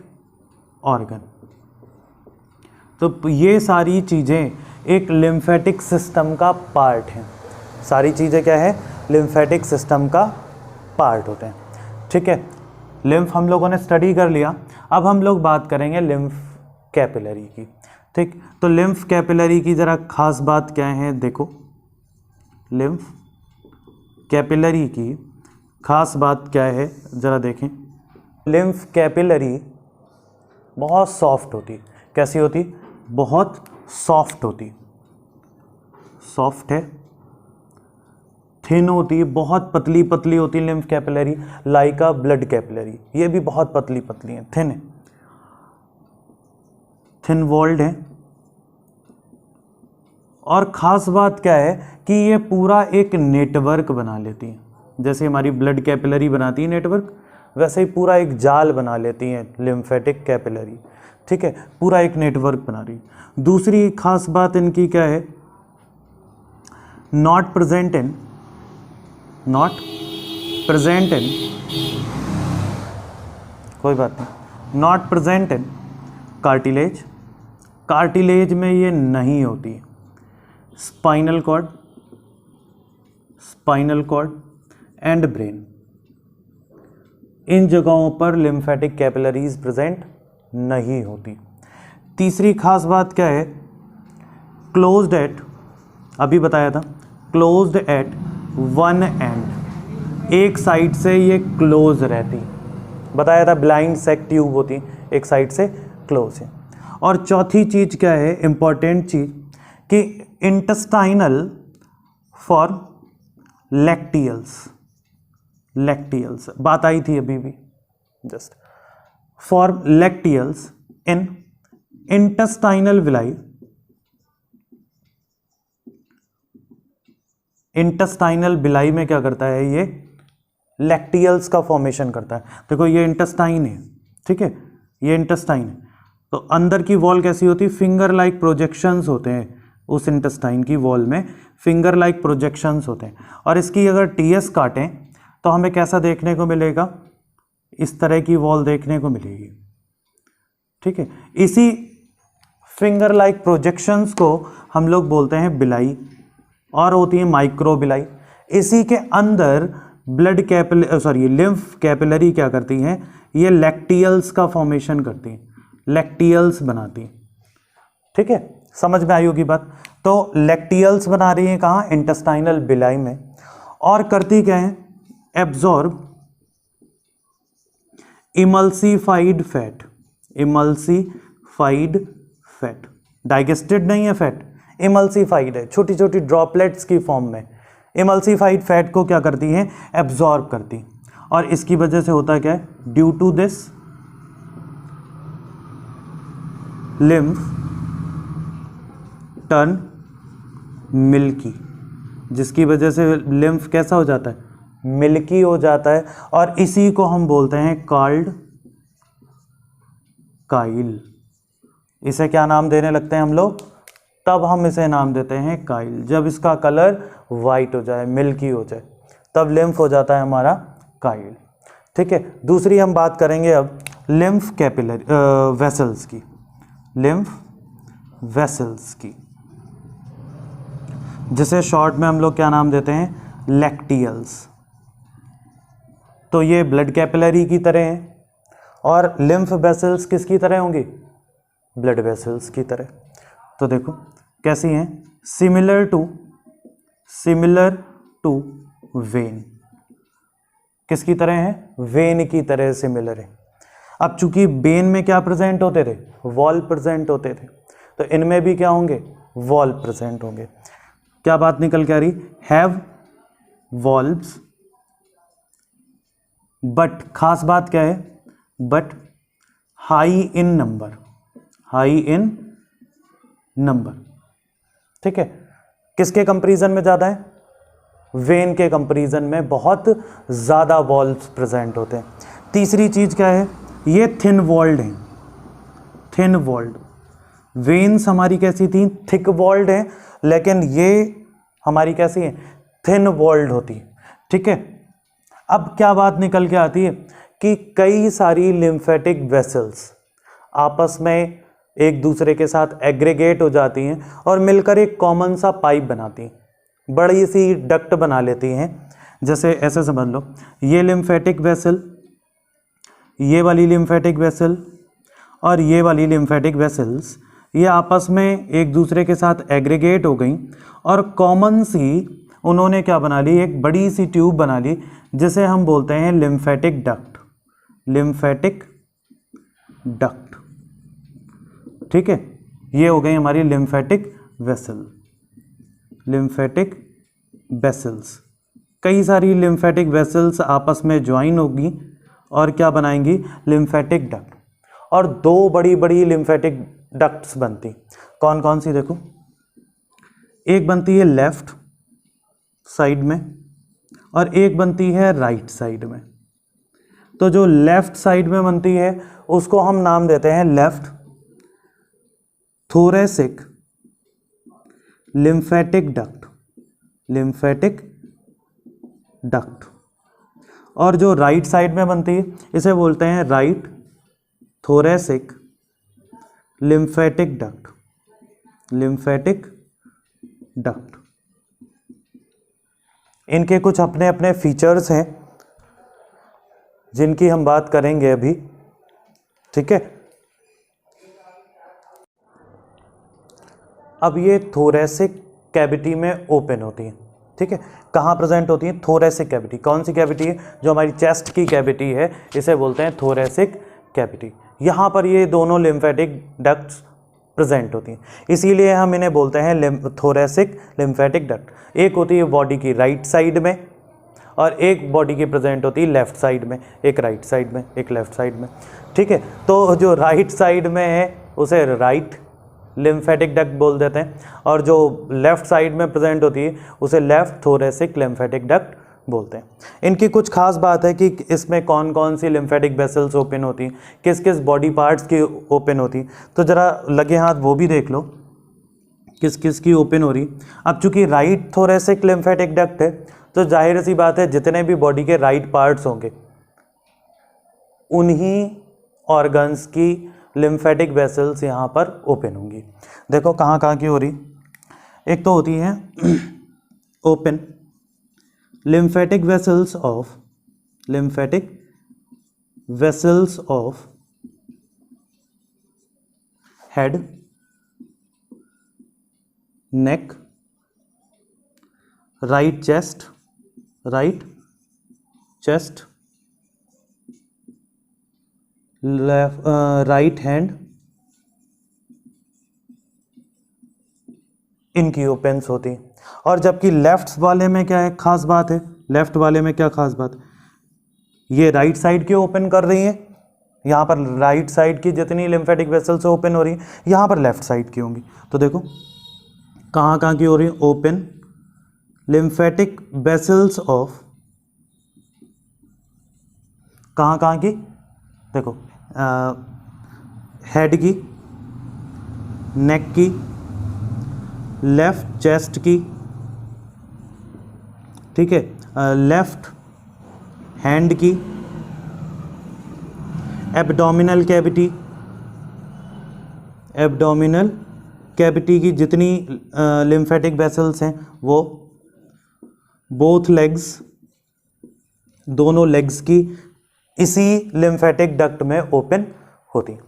ऑर्गन। तो ये सारी चीज़ें एक लिम्फेटिक सिस्टम का पार्ट हैं, सारी चीज़ें क्या है, लिम्फेटिक सिस्टम का पार्ट होते हैं, ठीक है। लिम्फ हम लोगों ने स्टडी कर लिया, अब हम लोग बात करेंगे लिम्फ कैपिलरी की, ठीक। तो लिम्फ कैपिलरी की ज़रा खास बात क्या है, देखो लिम्फ कैपिलरी की खास बात क्या है ज़रा देखें। लिम्फ कैपिलरी बहुत सॉफ्ट होती, कैसी होती, बहुत सॉफ्ट होती, सॉफ्ट है, थिन होती, बहुत पतली पतली होती लिम्फ कैपिलरी, लाइक अ ब्लड कैपिलरी, ये भी बहुत पतली पतली है, थिन है, थिन वॉल्ड है। और ख़ास बात क्या है कि ये पूरा एक नेटवर्क बना लेती हैं, जैसे हमारी ब्लड कैपिलरी बनाती है नेटवर्क, वैसे ही पूरा एक जाल बना लेती हैं लिम्फेटिक कैपिलरी, ठीक है, पूरा एक नेटवर्क बना रही। दूसरी खास बात इनकी क्या है, not present in, not present in, कोई बात नहीं, not present in cartilage, cartilage में ये नहीं होती, spinal cord, spinal cord and brain, इन जगहों पर लिम्फेटिक कैपिलरीज प्रेजेंट नहीं होती। तीसरी खास बात क्या है, क्लोज्ड एट, अभी बताया था, क्लोज्ड एट वन एंड, एक साइड से ये क्लोज रहती, बताया था ब्लाइंड सेक ट्यूब होती, एक साइड से क्लोज है। और चौथी चीज़ क्या है, इंपॉर्टेंट चीज़, कि इंटेस्टाइनल फॉर लैक्टियल्स, लैक्टियल्स बात आई थी अभी भी, just for lacteals in intestinal villi, intestinal बिलाई में क्या करता है, ये लैक्टियल्स का फॉर्मेशन करता है। देखो ये इंटेस्टाइन है, ठीक है, ये इंटेस्टाइन है, तो अंदर की वॉल कैसी होती है, फिंगर लाइक प्रोजेक्शंस होते हैं, उस इंटेस्टाइन की वॉल में फिंगर लाइक प्रोजेक्शंस होते हैं। और इसकी अगर टीएस काटें तो हमें कैसा देखने को मिलेगा, इस तरह की वॉल देखने को मिलेगी, ठीक है। इसी फिंगर लाइक प्रोजेक्शंस को हम लोग बोलते हैं बिलाई, और होती है माइक्रो बिलाई। इसी के अंदर ब्लड लिम्फ कैपिलरी क्या करती हैं, ये लैक्टियल्स का फॉर्मेशन करती हैं, लैक्टियल्स बनाती हैं, ठीक है, समझ में आई होगी बात। तो लैक्टियल्स बना रही हैं कहाँ, इंटेस्टाइनल बिलाई में, और करती क्या है, absorb emulsified fat, emulsified fat, digested नहीं है फैट, इमल्सिफाइड है, छोटी छोटी ड्रॉपलेट्स की फॉर्म में इमल्सिफाइड फैट को क्या करती हैं, एब्जॉर्ब करती। और इसकी वजह से होता क्या है, due to this lymph turn milky, जिसकी वजह से लिम्फ कैसा हो जाता है, मिल्की हो जाता है, और इसी को हम बोलते हैं कॉल्ड काइल। इसे क्या नाम देने लगते हैं हम लोग, तब हम इसे नाम देते हैं काइल, जब इसका कलर वाइट हो जाए, मिल्की हो जाए, तब लिम्फ हो जाता है हमारा काइल, ठीक है। दूसरी हम बात करेंगे अब लिम्फ कैपिलरी वेसल्स की, लिम्फ वेसल्स की, जिसे शॉर्ट में हम लोग क्या नाम देते हैं, लैक्टियल्स। तो ये ब्लड कैपिलरी की तरह हैं, और लिम्फ वेसल्स किसकी तरह होंगी, ब्लड वेसल्स की तरह। तो देखो कैसी हैं, सिमिलर टू वेन, किसकी तरह है, वेन की तरह सिमिलर है। अब चूंकि वेन में क्या प्रेजेंट होते थे, वॉल प्रेजेंट होते थे, तो इनमें भी क्या होंगे, वॉल प्रेजेंट होंगे। क्या बात निकल के आ रही, हैव वॉल्व्स बट, खास बात क्या है, बट हाई इन नंबर, ठीक है। किसके कंपैरिजन में ज्यादा है, वेन के कंपैरिजन में बहुत ज्यादा वॉल्व्स प्रेजेंट होते हैं। तीसरी चीज क्या है, ये थिन वॉल्ड है, थिन वॉल्ड। वेन्स हमारी कैसी थी, थिक वॉल्ड है, लेकिन ये हमारी कैसी है, थिन वॉल्ड होती है, ठीक है। अब क्या बात निकल के आती है कि कई सारी लिम्फेटिक वेसल्स आपस में एक दूसरे के साथ एग्रीगेट हो जाती हैं और मिलकर एक कॉमन सा पाइप बनाती हैं, बड़ी सी डक्ट बना लेती हैं। जैसे ऐसे समझ लो, ये लिम्फेटिक वेसल, ये वाली लिम्फेटिक वेसल और ये वाली लिम्फेटिक वेसल्स, ये आपस में एक दूसरे के साथ एग्रीगेट हो गई और कॉमन सी उन्होंने क्या बना ली, एक बड़ी सी ट्यूब बना ली जिसे हम बोलते हैं लिम्फेटिक डक्ट, लिम्फेटिक डक्ट, ठीक है। ये हो गई हमारी लिम्फेटिक वेसल, लिम्फेटिक वेसल्स। कई सारी लिम्फेटिक वेसल्स आपस में ज्वाइन होगी और क्या बनाएंगी, लिम्फेटिक डक्ट। और दो बड़ी बड़ी लिम्फेटिक डक्ट्स बनती, कौन कौन सी, देखो, एक बनती है लेफ्ट साइड में और एक बनती है राइट साइड में। तो जो लेफ्ट साइड में बनती है उसको हम नाम देते हैं left thoracic lymphatic duct, lymphatic duct. और जो राइट साइड में बनती है इसे बोलते हैं right thoracic lymphatic duct, lymphatic duct. इनके कुछ अपने अपने फीचर्स हैं जिनकी हम बात करेंगे अभी, ठीक है। अब ये थोरेसिक कैविटी में ओपन होती है, ठीक है। कहाँ प्रेजेंट होती है, थोरेसिक कैविटी। कौन सी कैविटी है, जो हमारी चेस्ट की कैविटी है इसे बोलते हैं थोरेसिक कैविटी। यहाँ पर ये दोनों लिम्फेटिक डक्ट्स प्रेजेंट होती हैं, इसीलिए हम इन्हें बोलते हैं थोरेसिक लिम्फेटिक डक्ट। एक होती है बॉडी की राइट साइड में और एक बॉडी की प्रेजेंट होती है लेफ्ट साइड में, एक राइट साइड में, एक लेफ्ट साइड में, ठीक है। तो जो राइट साइड में है उसे राइट लिम्फेटिक डक्ट बोल देते हैं और जो लेफ्ट साइड में प्रेजेंट होती है उसे लेफ्ट थोरेसिक लिम्फेटिक डक्ट बोलते हैं। इनकी कुछ खास बात है कि इसमें कौन कौन सी लिम्फेटिक वेसल्स ओपन होती हैं, किस किस बॉडी पार्ट्स की ओपन होती, तो ज़रा लगे हाथ वो भी देख लो किस किस की ओपन हो रही। अब चूंकि राइट थोरेसिक लिम्फेटिक डक्ट है तो जाहिर सी बात है जितने भी बॉडी के राइट पार्ट्स होंगे उन्हीं ऑर्गन्स की लिम्फेटिक वेसल्स यहाँ पर ओपन होंगी। देखो कहाँ कहाँ की हो रही, एक तो होती है open lymphatic vessels of head, neck, right chest, left right hand, इनकी ओपन्स होती हैं। और जबकि लेफ्ट वाले में क्या है खास बात है, लेफ्ट वाले में क्या खास बात, ये राइट साइड की ओपन कर रही है, यहाँ पर राइट साइड की जितनी लिम्फेटिक वेसल्स ओपन हो रही है यहाँ पर लेफ्ट साइड की होंगी। तो देखो कहाँ कहाँ की हो रही है, ओपन लिम्फेटिक वेसल्स ऑफ, कहाँ कहाँ की, देखो हेड की, नेक की, लेफ्ट चेस्ट की, ठीक है, लेफ्ट हैंड की, एब्डोमिनल कैविटी की जितनी लिम्फेटिक वेसल्स हैं वो, बोथ लेग्स, दोनों लेग्स की इसी लिम्फेटिक डक्ट में ओपन होती।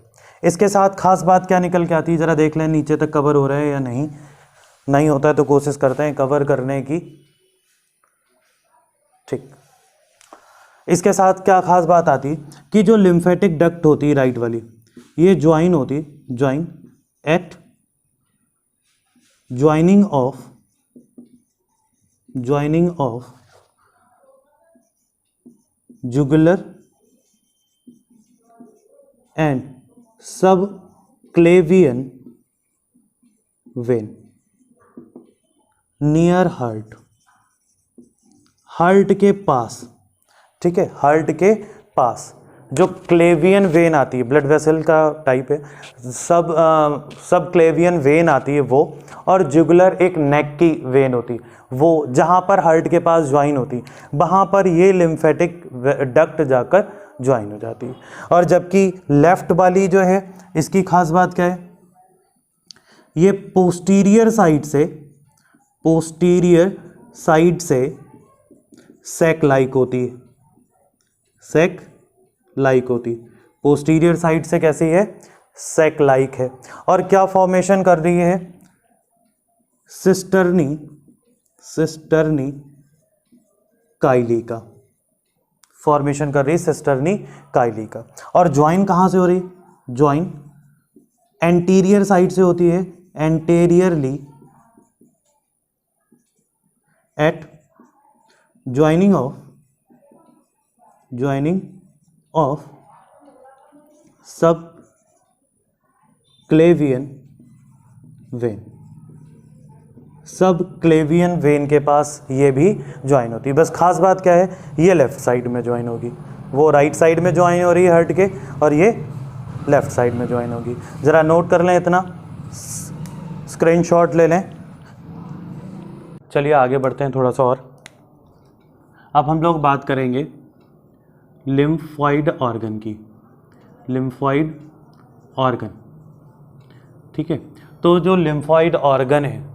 इसके साथ खास बात क्या निकल के आती है, ज़रा देख लें नीचे तक कवर हो रहा है या नहीं। नहीं होता है तो कोशिश करते हैं कवर करने की। ठीक, इसके साथ क्या खास बात आती कि जो लिम्फेटिक डक्ट होती है राइट वाली, ये ज्वाइन होती, join at joining of jugular and subclavian vein near heart, heart के पास, ठीक है, हार्ट के पास जो क्लेवियन वेन आती है, ब्लड वेसल का टाइप है, सब क्लेवियन वेन आती है वो, और जुगुलर एक नेक की वेन होती है वो, जहाँ पर हार्ट के पास ज्वाइन होती, वहाँ पर ये लिम्फेटिक डक्ट जाकर ज्वाइन हो जाती है। और जबकि लेफ्ट वाली जो है, इसकी खास बात क्या है, ये पोस्टीरियर साइड से सेक लाइक होती है, सेक लाइक होती, पोस्टीरियर साइड से कैसी है, सेक लाइक है। और क्या फॉर्मेशन कर रही है, सिस्टर्नी काइली का फॉर्मेशन कर रही है, सिस्टर्नी काइली का। और ज्वाइन कहाँ से हो रही, ज्वाइन एंटीरियर साइड से होती है, एंटीरियरली एट ज्वाइनिंग ऑफ सब क्लेवियन वेन, सब क्लेवियन वेन के पास ये भी ज्वाइन होती है। बस खास बात क्या है, ये लेफ्ट साइड में ज्वाइन होगी, वो राइट साइड में ज्वाइन हो रही है हार्ट के, और ये लेफ्ट साइड में ज्वाइन होगी। ज़रा नोट कर लें, इतना स्क्रीनशॉट ले लें। चलिए आगे बढ़ते हैं थोड़ा सा और। अब हम लोग बात करेंगे लिम्फॉइड ऑर्गन की, लिम्फॉइड ऑर्गन, ठीक है। तो जो लिम्फॉइड ऑर्गन है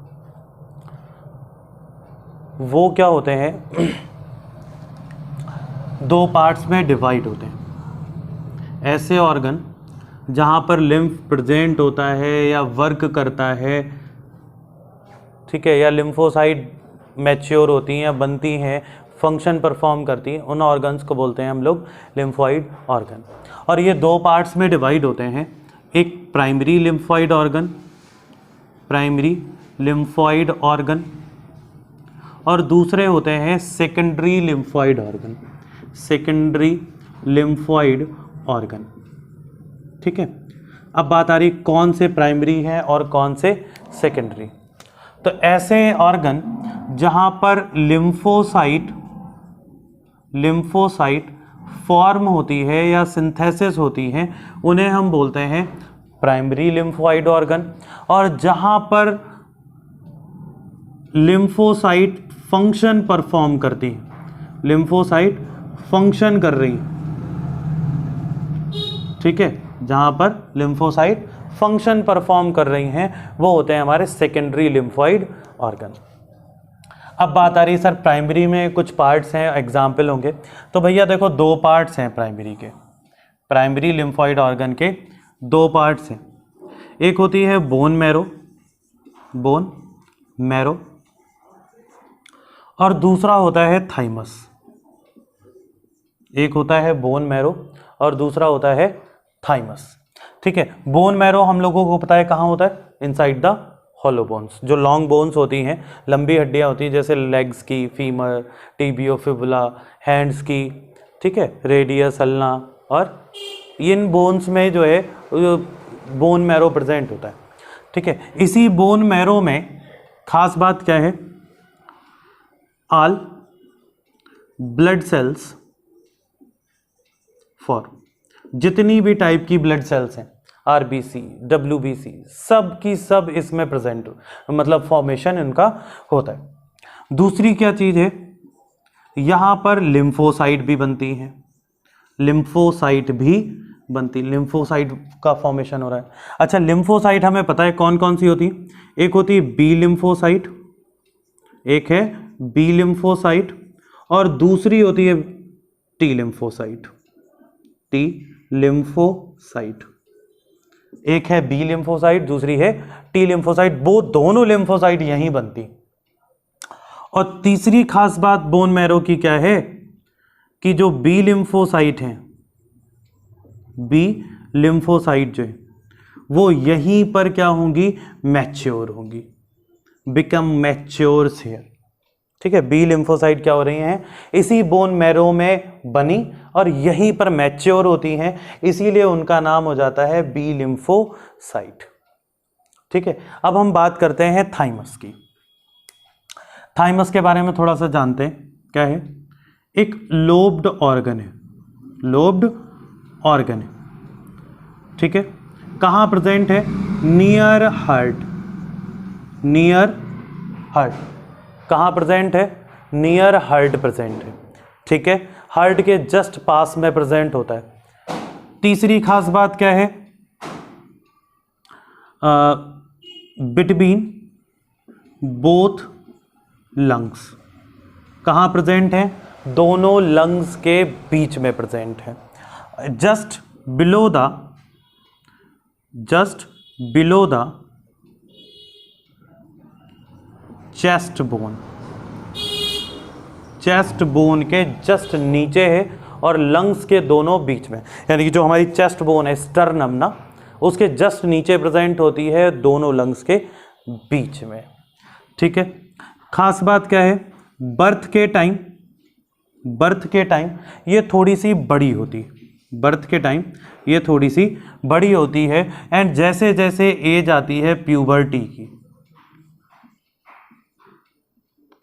वो क्या होते हैं, दो पार्ट्स में डिवाइड होते हैं। ऐसे ऑर्गन जहाँ पर लिम्फ प्रेजेंट होता है या वर्क करता है, ठीक है, या लिम्फोसाइट मैच्योर होती हैं या बनती हैं, फंक्शन परफॉर्म करती हैं, उन ऑर्गन्स को बोलते हैं हम लोग लिम्फॉइड ऑर्गन। और ये दो पार्ट्स में डिवाइड होते हैं, एक primary lymphoid organ, primary lymphoid organ, और दूसरे होते हैं secondary lymphoid organ, secondary lymphoid organ, ठीक है। अब बात आ रही कौन से प्राइमरी हैं और कौन से सेकेंडरी। तो ऐसे ऑर्गन जहां पर लिम्फोसाइट फॉर्म होती है या सिंथेसिस होती है, उन्हें हम बोलते हैं प्राइमरी लिम्फॉइड ऑर्गन। और जहां पर लिम्फोसाइट फंक्शन परफॉर्म करती है, लिम्फोसाइट फंक्शन कर रही, ठीक है, जहां पर लिम्फोसाइट फंक्शन परफॉर्म कर रही हैं, वो होते हैं हमारे सेकेंडरी लिम्फॉइड ऑर्गन। अब बात आ रही है सर प्राइमरी में कुछ पार्ट्स हैं, एग्जाम्पल होंगे। तो भैया देखो दो पार्ट्स हैं प्राइमरी के, प्राइमरी लिम्फॉइड ऑर्गन के दो पार्ट्स हैं। एक होती है बोन मैरो, और दूसरा होता है थाइमस। एक होता है बोन मैरो और दूसरा होता है थाइमस, ठीक है। बोन मैरो हम लोगों को पता है कहाँ होता है, इनसाइड द हॉलो बोन्स, जो लॉन्ग बोन्स होती हैं, लंबी हड्डियाँ होती हैं, जैसे लेग्स की, फीमर, टिबियो फिबुला, हैंड्स की, ठीक है, रेडियस, अल्ना, और इन बोन्स में जो है बोन मैरो प्रेजेंट होता है, ठीक है। इसी बोन मैरो में खास बात क्या है, ऑल ब्लड सेल्स फॉर, जितनी भी टाइप की ब्लड सेल्स हैं, आरबीसी, डब्ल्यूबीसी, सब की सब इसमें प्रेजेंट, मतलब फॉर्मेशन इनका होता है। दूसरी क्या चीज़ है, यहाँ पर लिम्फोसाइट भी बनती हैं, लिम्फोसाइट भी बनती, लिम्फोसाइट का फॉर्मेशन हो रहा है। अच्छा, लिम्फोसाइट हमें पता है कौन कौन सी होती, एक होती है बी लिम्फोसाइट, एक है बी लिम्फोसाइट, और दूसरी होती है टी लिम्फोसाइट, टी लिम्फोसाइट, एक है बी लिम्फोसाइट, दूसरी है टी लिम्फोसाइट। वो दोनों लिम्फोसाइट यहीं बनती। और तीसरी खास बात बोन मैरो की क्या है कि जो बी लिम्फोसाइट हैं, बी लिम्फोसाइट जो है वो यहीं पर क्या होंगी, मैच्योर होंगी, बिकम मैच्योर्स हियर। ठीक है, बी लिम्फोसाइट क्या हो रही हैं, इसी बोन मैरो में बनी और यहीं पर मैच्योर होती हैं, इसीलिए उनका नाम हो जाता है बी लिम्फोसाइट। ठीक है, अब हम बात करते हैं थाइमस की। थाइमस के बारे में थोड़ा सा जानते हैं। क्या है, एक लोब्ड ऑर्गन है, लोब्ड ऑर्गन है। ठीक है, कहाँ प्रेजेंट है, नियर हार्ट, नियर हार्ट। कहाँ प्रेजेंट है, नियर हार्ट प्रेजेंट है। ठीक है, हार्ट के जस्ट पास में प्रेजेंट होता है। तीसरी खास बात क्या है, बिटवीन बोथ लंग्स। कहाँ प्रेजेंट है, दोनों लंग्स के बीच में प्रेजेंट है। Just below the chest bone, chest bone के जस्ट नीचे है और लंग्स के दोनों बीच में, यानी कि जो हमारी चेस्ट बोन है स्टर्नम ना, उसके जस्ट नीचे प्रेजेंट होती है, दोनों लंग्स के बीच में। ठीक है, खास बात क्या है, बर्थ के टाइम ये थोड़ी सी बड़ी होती है, बर्थ के टाइम ये थोड़ी सी बड़ी होती है। एंड जैसे जैसे एज आती है प्यूबर्टी की,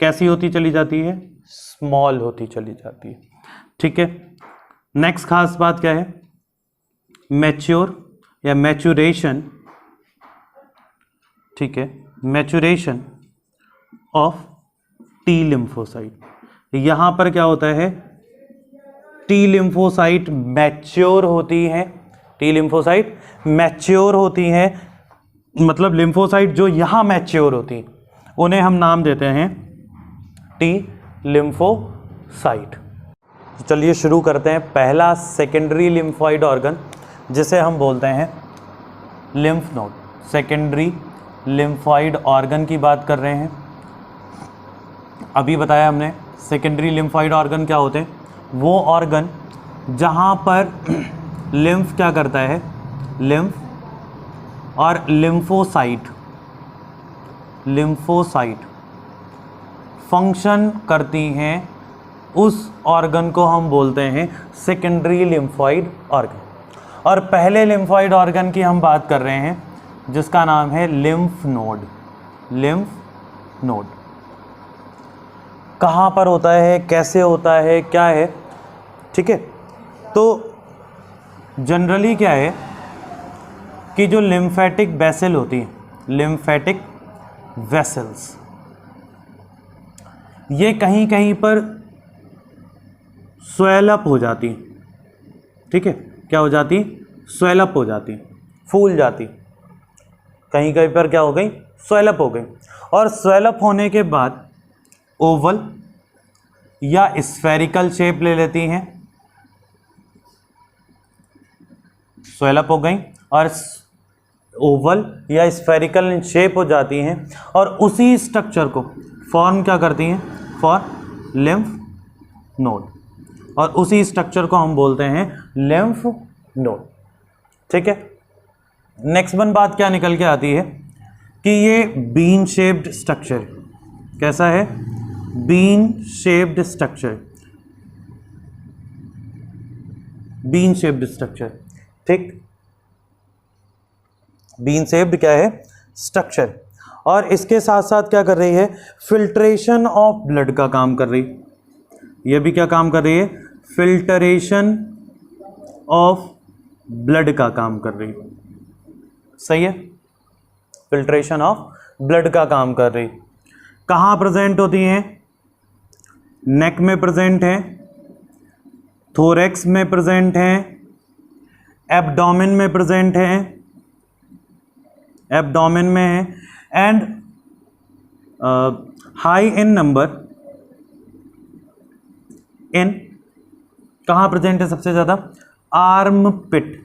कैसी होती चली जाती है, स्मॉल होती चली जाती है। ठीक है, नेक्स्ट खास बात क्या है, मैच्योर या मैच्योरेशन। ठीक है, मैच्योरेशन ऑफ टी लिम्फोसाइट। यहां पर क्या होता है, टी लिम्फोसाइट मैच्योर होती है, टी लिम्फोसाइट मैच्योर होती है, मतलब लिम्फोसाइट जो यहां मैच्योर होती उन्हें हम नाम देते हैं टी लिम्फोसाइट। चलिए शुरू करते हैं। पहला सेकेंडरी लिम्फॉइड ऑर्गन जिसे हम बोलते हैं lymph node. Secondary lymphoid organ की बात कर रहे हैं। अभी बताया हमने सेकेंडरी लिम्फॉइड ऑर्गन क्या होते हैं, वो ऑर्गन जहां पर लिम्फ क्या करता है, लिम्फ और लिम्फोसाइट फंक्शन करती हैं, उस ऑर्गन को हम बोलते हैं सेकेंडरी लिम्फॉइड ऑर्गन। और पहले लिम्फॉइड ऑर्गन की हम बात कर रहे हैं जिसका नाम है लिम्फ नोड। लिम्फ नोड कहाँ पर होता है, कैसे होता है, क्या है। ठीक है, तो जनरली क्या है कि जो लिम्फेटिक वेसल होती है, लिम्फेटिक वेसल्स, ये कहीं कहीं पर स्वेल अप हो जाती। ठीक है, क्या हो जाती, स्वेल अप हो जाती, फूल जाती, कहीं कहीं पर क्या हो गई, स्वेल अप हो गई। और स्वेल अप होने के बाद ओवल या स्फेरिकल शेप ले लेती हैं, स्वेल अप हो गई और ओवल या स्फेरिकल शेप हो जाती हैं, और उसी स्ट्रक्चर को फॉर्म क्या करती हैं, फॉर लिम्फ नोड, और उसी स्ट्रक्चर को हम बोलते हैं लिम्फ नोड। ठीक है, नेक्स्ट वन बात क्या निकल के आती है कि ये बीन शेप्ड स्ट्रक्चर, कैसा है, bean shaped structure, bean shaped structure. ठीक, बीन शेप्ड क्या है, स्ट्रक्चर। और इसके साथ साथ क्या कर रही है, फिल्ट्रेशन ऑफ ब्लड का काम कर रही, ये भी क्या काम कर रही है, फिल्ट्रेशन ऑफ ब्लड का काम कर रही। सही है, फिल्ट्रेशन ऑफ ब्लड का काम कर रही। कहाँ प्रेजेंट होती हैं, नेक में प्रेजेंट है, थोरेक्स में प्रेजेंट है, एब्डोमेन में प्रेजेंट है, एब्डोमेन में है, and high in number in, कहाँ प्रेजेंट है सबसे ज़्यादा, आर्म पिट।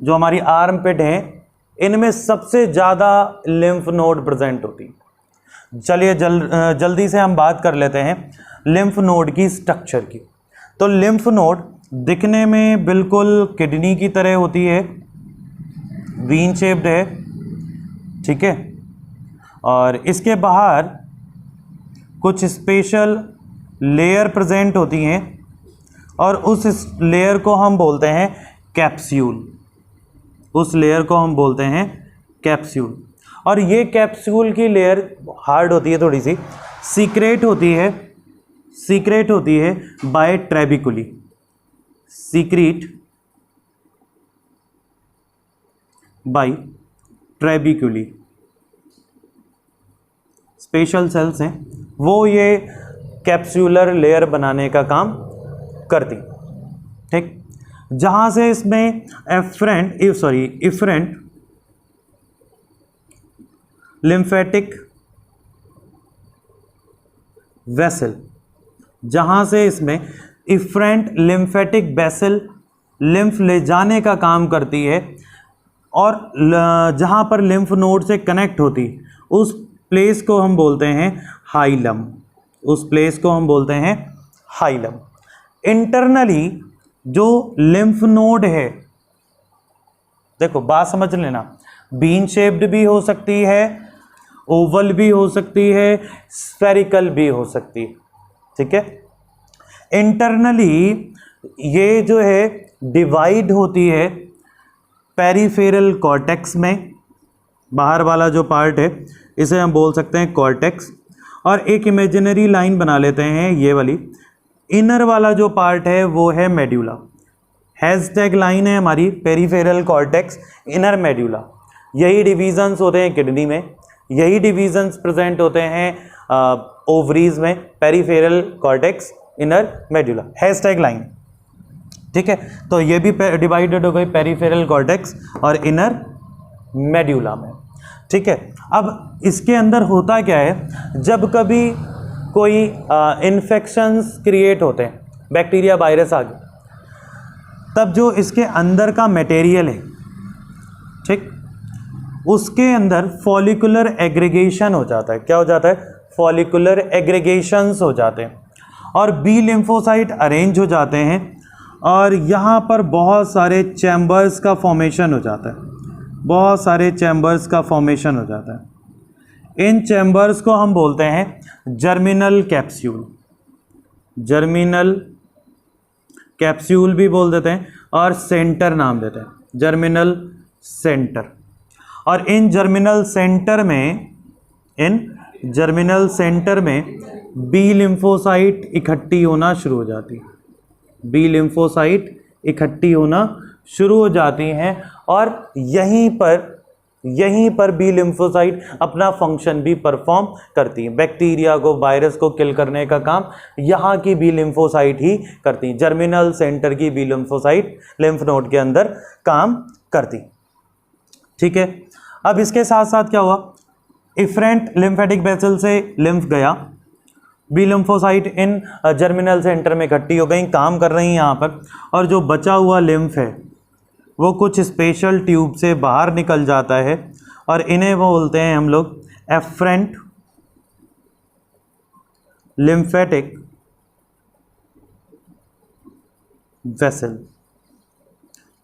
जो हमारी आर्म पिट है इनमें सबसे ज़्यादा लिम्फ नोड प्रेजेंट होती है। चलिए जल्दी से हम बात कर लेते हैं लिम्फ नोड की स्ट्रक्चर की। तो लिम्फ नोड दिखने में बिल्कुल किडनी की तरह होती है, वीन शेप्ड है, ठीक है। और इसके बाहर कुछ स्पेशल लेयर प्रेजेंट होती हैं और उस लेयर को हम बोलते हैं कैप्सूल। उस लेयर को हम बोलते हैं कैप्सूल। और ये कैप्सूल की लेयर हार्ड होती है थोड़ी सी, सीक्रेट होती है by trabeculae, secrete by trabeculae. Special cells हैं वो ये कैप्सूलर लेयर बनाने का काम करती, ठीक। जहां से इसमें इफरेंट लिम्फेटिक वेसल, जहां से इसमें इफरेंट लिम्फेटिक वेसल लिम्फ ले जाने का काम करती है और जहां पर लिम्फ नोड से कनेक्ट होती उस प्लेस को हम बोलते हैं हाइलम। उस प्लेस को हम बोलते हैं हाइलम। इंटरनली जो लिम्फ नोड है, देखो बात समझ लेना, बीन शेप्ड भी हो सकती है, ओवल भी हो सकती है, स्फेरिकल भी हो सकती है, ठीक है। इंटरनली ये जो है डिवाइड होती है पेरिफेरल कॉर्टेक्स में। बाहर वाला जो पार्ट है इसे हम बोल सकते हैं कॉर्टेक्स, और एक इमेजिनरी लाइन बना लेते हैं ये वाली। इनर वाला जो पार्ट है वो है मेड्यूला। हैशटैग लाइन है हमारी पेरिफेरल कॉर्टेक्स, इनर मेड्यूला। यही डिवीजन्स होते हैं किडनी में, यही डिवीजन्स प्रेजेंट होते हैं ओवरीज में, peripheral cortex, inner medulla, hashtag line, ठीक है। तो ये भी डिवाइडेड हो गई पेरिफेरल कॉर्टेक्स और इनर मेड्यूला में, ठीक है। अब इसके अंदर होता क्या है, जब कभी कोई इन्फेक्शंस क्रिएट होते हैं, बैक्टीरिया वायरस आ गए, तब जो इसके अंदर का मटेरियल है, ठीक, उसके अंदर फॉलिकुलर एग्रीगेशन हो जाता है। क्या हो जाता है? फॉलिकुलर एग्रीगेशंस हो जाते हैं और बी लिम्फोसाइट अरेंज हो जाते हैं और यहाँ पर बहुत सारे चैम्बर्स का फॉर्मेशन हो जाता है, बहुत सारे चैम्बर्स का फॉर्मेशन हो जाता है। इन चैम्बर्स को हम बोलते हैं जर्मिनल कैप्सूल। जर्मिनल कैप्सूल भी बोल देते हैं और सेंटर नाम देते हैं, जर्मिनल सेंटर। और इन जर्मिनल सेंटर में बी लिम्फोसाइट इकट्ठी होना शुरू हो जाती है। बी लिम्फोसाइट इकट्ठी होना शुरू हो जाती हैं और यहीं पर बी लिम्फोसाइट अपना फंक्शन भी परफॉर्म करती हैं। बैक्टीरिया को, वायरस को किल करने का काम यहाँ की बी लिम्फोसाइट ही करती हैं। जर्मिनल सेंटर की बी लिम्फोसाइट लिम्फ नोड के अंदर काम करती, ठीक है। अब इसके साथ साथ क्या हुआ, इफरेंट लिम्फेटिक वेसल से लिम्फ गया, बी लिम्फोसाइट इन जर्मिनल सेंटर में इकट्ठी हो गई, काम कर रही हैं यहाँ पर, और जो बचा हुआ लिम्फ है वो कुछ स्पेशल ट्यूब से बाहर निकल जाता है और इन्हें वो बोलते हैं हम लोग efferent lymphatic vessel.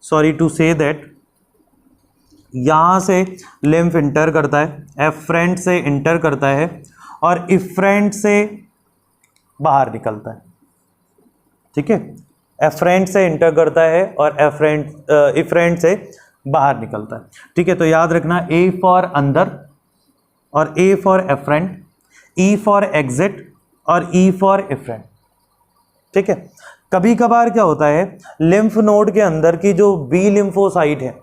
Sorry to say that, यहाँ से लिम्फ इंटर करता है, एफरेंट से इंटर करता है और इफरेंट से बाहर निकलता है, ठीक है। एफरेंट से इंटर करता है और इफरेंट से बाहर निकलता है, ठीक है। तो याद रखना, ए फॉर अंदर और A for afferent, E for exit और ई फॉर इफरेंट, ठीक है। कभी कभार क्या होता है, लिम्फ नोड के अंदर की जो बी लिम्फोसाइट है,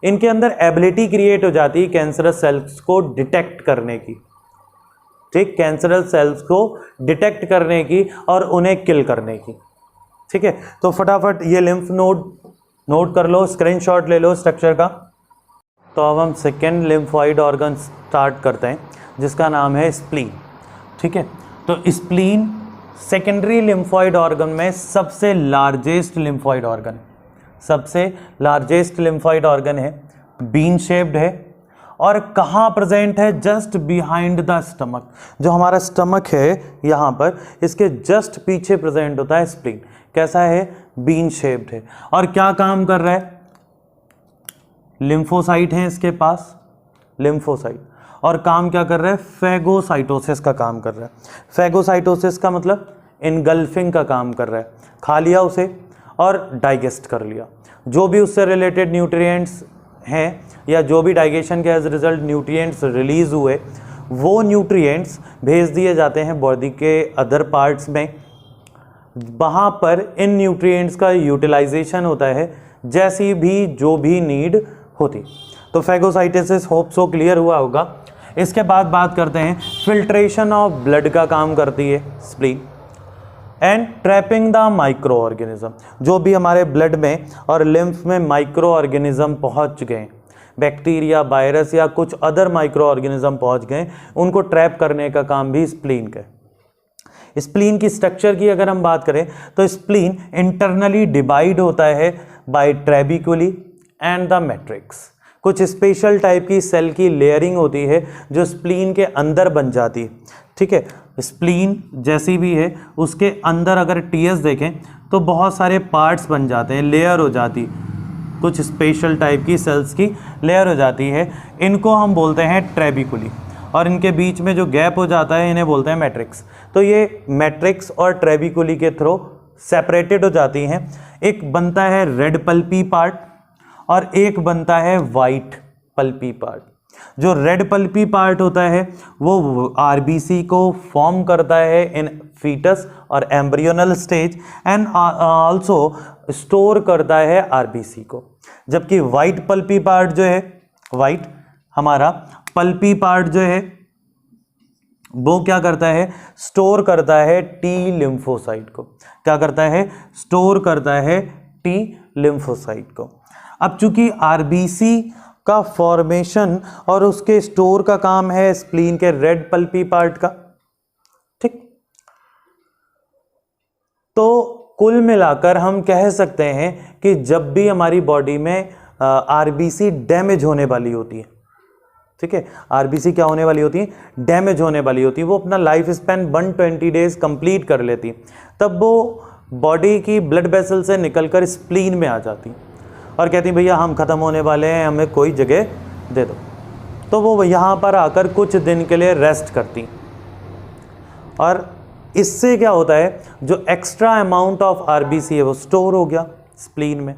इनके अंदर एबिलिटी क्रिएट हो जाती है कैंसरस सेल्स को डिटेक्ट करने की, ठीक, कैंसरस सेल्स को डिटेक्ट करने की और उन्हें किल करने की, ठीक है। तो फटाफट ये लिम्फ नोट कर लो, स्क्रीनशॉट ले लो स्ट्रक्चर का। तो अब हम सेकेंड लिम्फॉइड ऑर्गन स्टार्ट करते हैं जिसका नाम है स्प्लीन, ठीक है। तो स्प्लीन सेकेंडरी लिम्फॉइड ऑर्गन में सबसे लार्जेस्ट लिम्फॉइड ऑर्गन है, सबसे लार्जेस्ट लिम्फॉइड ऑर्गन है। बीन शेप्ड है और कहाँ प्रेजेंट है, जस्ट बिहाइंड द स्टमक। जो हमारा स्टमक है यहाँ पर, इसके जस्ट पीछे प्रेजेंट होता है स्प्लीन। कैसा है, बीन शेप्ड है। और क्या काम कर रहा है, लिम्फोसाइट है इसके पास, लिम्फोसाइट। और काम क्या कर रहा है, फेगोसाइटोसिस का काम कर रहा है। फेगोसाइटोसिस का मतलब इनगल्फिंग का काम कर रहा है। खा लिया उसे और डाइजेस्ट कर लिया, जो भी उससे रिलेटेड न्यूट्रिएंट्स हैं या जो भी डाइजेशन के एज रिजल्ट न्यूट्रिएंट्स रिलीज हुए, वो न्यूट्रिएंट्स भेज दिए जाते हैं बॉडी के अदर पार्ट्स में। वहाँ पर इन न्यूट्रिएंट्स का यूटिलाइजेशन होता है जैसी भी जो भी नीड होती। तो फेगोसाइटोसिस होप सो क्लियर हुआ होगा। इसके बाद बात करते हैं, फिल्ट्रेशन ऑफ ब्लड का काम करती है spleen, and trapping the micro organism. जो भी हमारे ब्लड में और लिम्फ में माइक्रो ऑर्गेनिज्म पहुंच गए, बैक्टीरिया, वायरस या कुछ अदर माइक्रो ऑर्गेनिज्म पहुंच गए, उनको ट्रैप करने का काम भी स्प्लीन का है। स्प्लीन की स्ट्रक्चर की अगर हम बात करें तो स्प्लीन इंटरनली डिवाइड होता है by trabeculae and the matrix. कुछ स्पेशल टाइप की सेल की लेयरिंग होती है जो स्प्लीन के अंदर बन जाती है। ठीक है, स्प्लीन जैसी भी है उसके अंदर अगर टीएस देखें तो बहुत सारे पार्ट्स बन जाते हैं, लेयर हो जाती, कुछ स्पेशल टाइप की सेल्स की लेयर हो जाती है। इनको हम बोलते हैं ट्रेबिकुली, और इनके बीच में जो गैप हो जाता है इन्हें बोलते हैं मैट्रिक्स। तो ये मैट्रिक्स और ट्रेबिकुली के थ्रू सेपरेटेड हो जाती हैं। एक बनता है रेड पल्पी पार्ट और एक बनता है वाइट पल्पी पार्ट। जो रेड पल्पी पार्ट होता है वो आरबीसी को फॉर्म करता है इन फीटस और embryonal stage and also store करता है आरबीसी को। जबकि वाइट पल्पी पार्ट जो है, वाइट हमारा पल्पी पार्ट जो है वो क्या करता है, स्टोर करता है टी लिम्फोसाइट को। क्या करता है, स्टोर करता है टी लिम्फोसाइट को। अब चूंकि आरबीसी का फॉर्मेशन और उसके स्टोर का काम है स्प्लीन के रेड पल्पी पार्ट का, ठीक, तो कुल मिलाकर हम कह सकते हैं कि जब भी हमारी बॉडी में आरबीसी डैमेज होने वाली होती है, ठीक है, आरबीसी क्या होने वाली होती है, डैमेज होने वाली होती है, वो अपना लाइफ स्पैन 120 डेज कंप्लीट कर लेती, तब वो बॉडी की ब्लड वेसल से निकलकर स्प्लीन में आ जाती और कहती भैया हम ख़त्म होने वाले हैं, हमें कोई जगह दे दो। तो वो यहाँ पर आकर कुछ दिन के लिए रेस्ट करती, और इससे क्या होता है, जो एक्स्ट्रा अमाउंट ऑफ आरबीसी है वो स्टोर हो गया स्प्लीन में।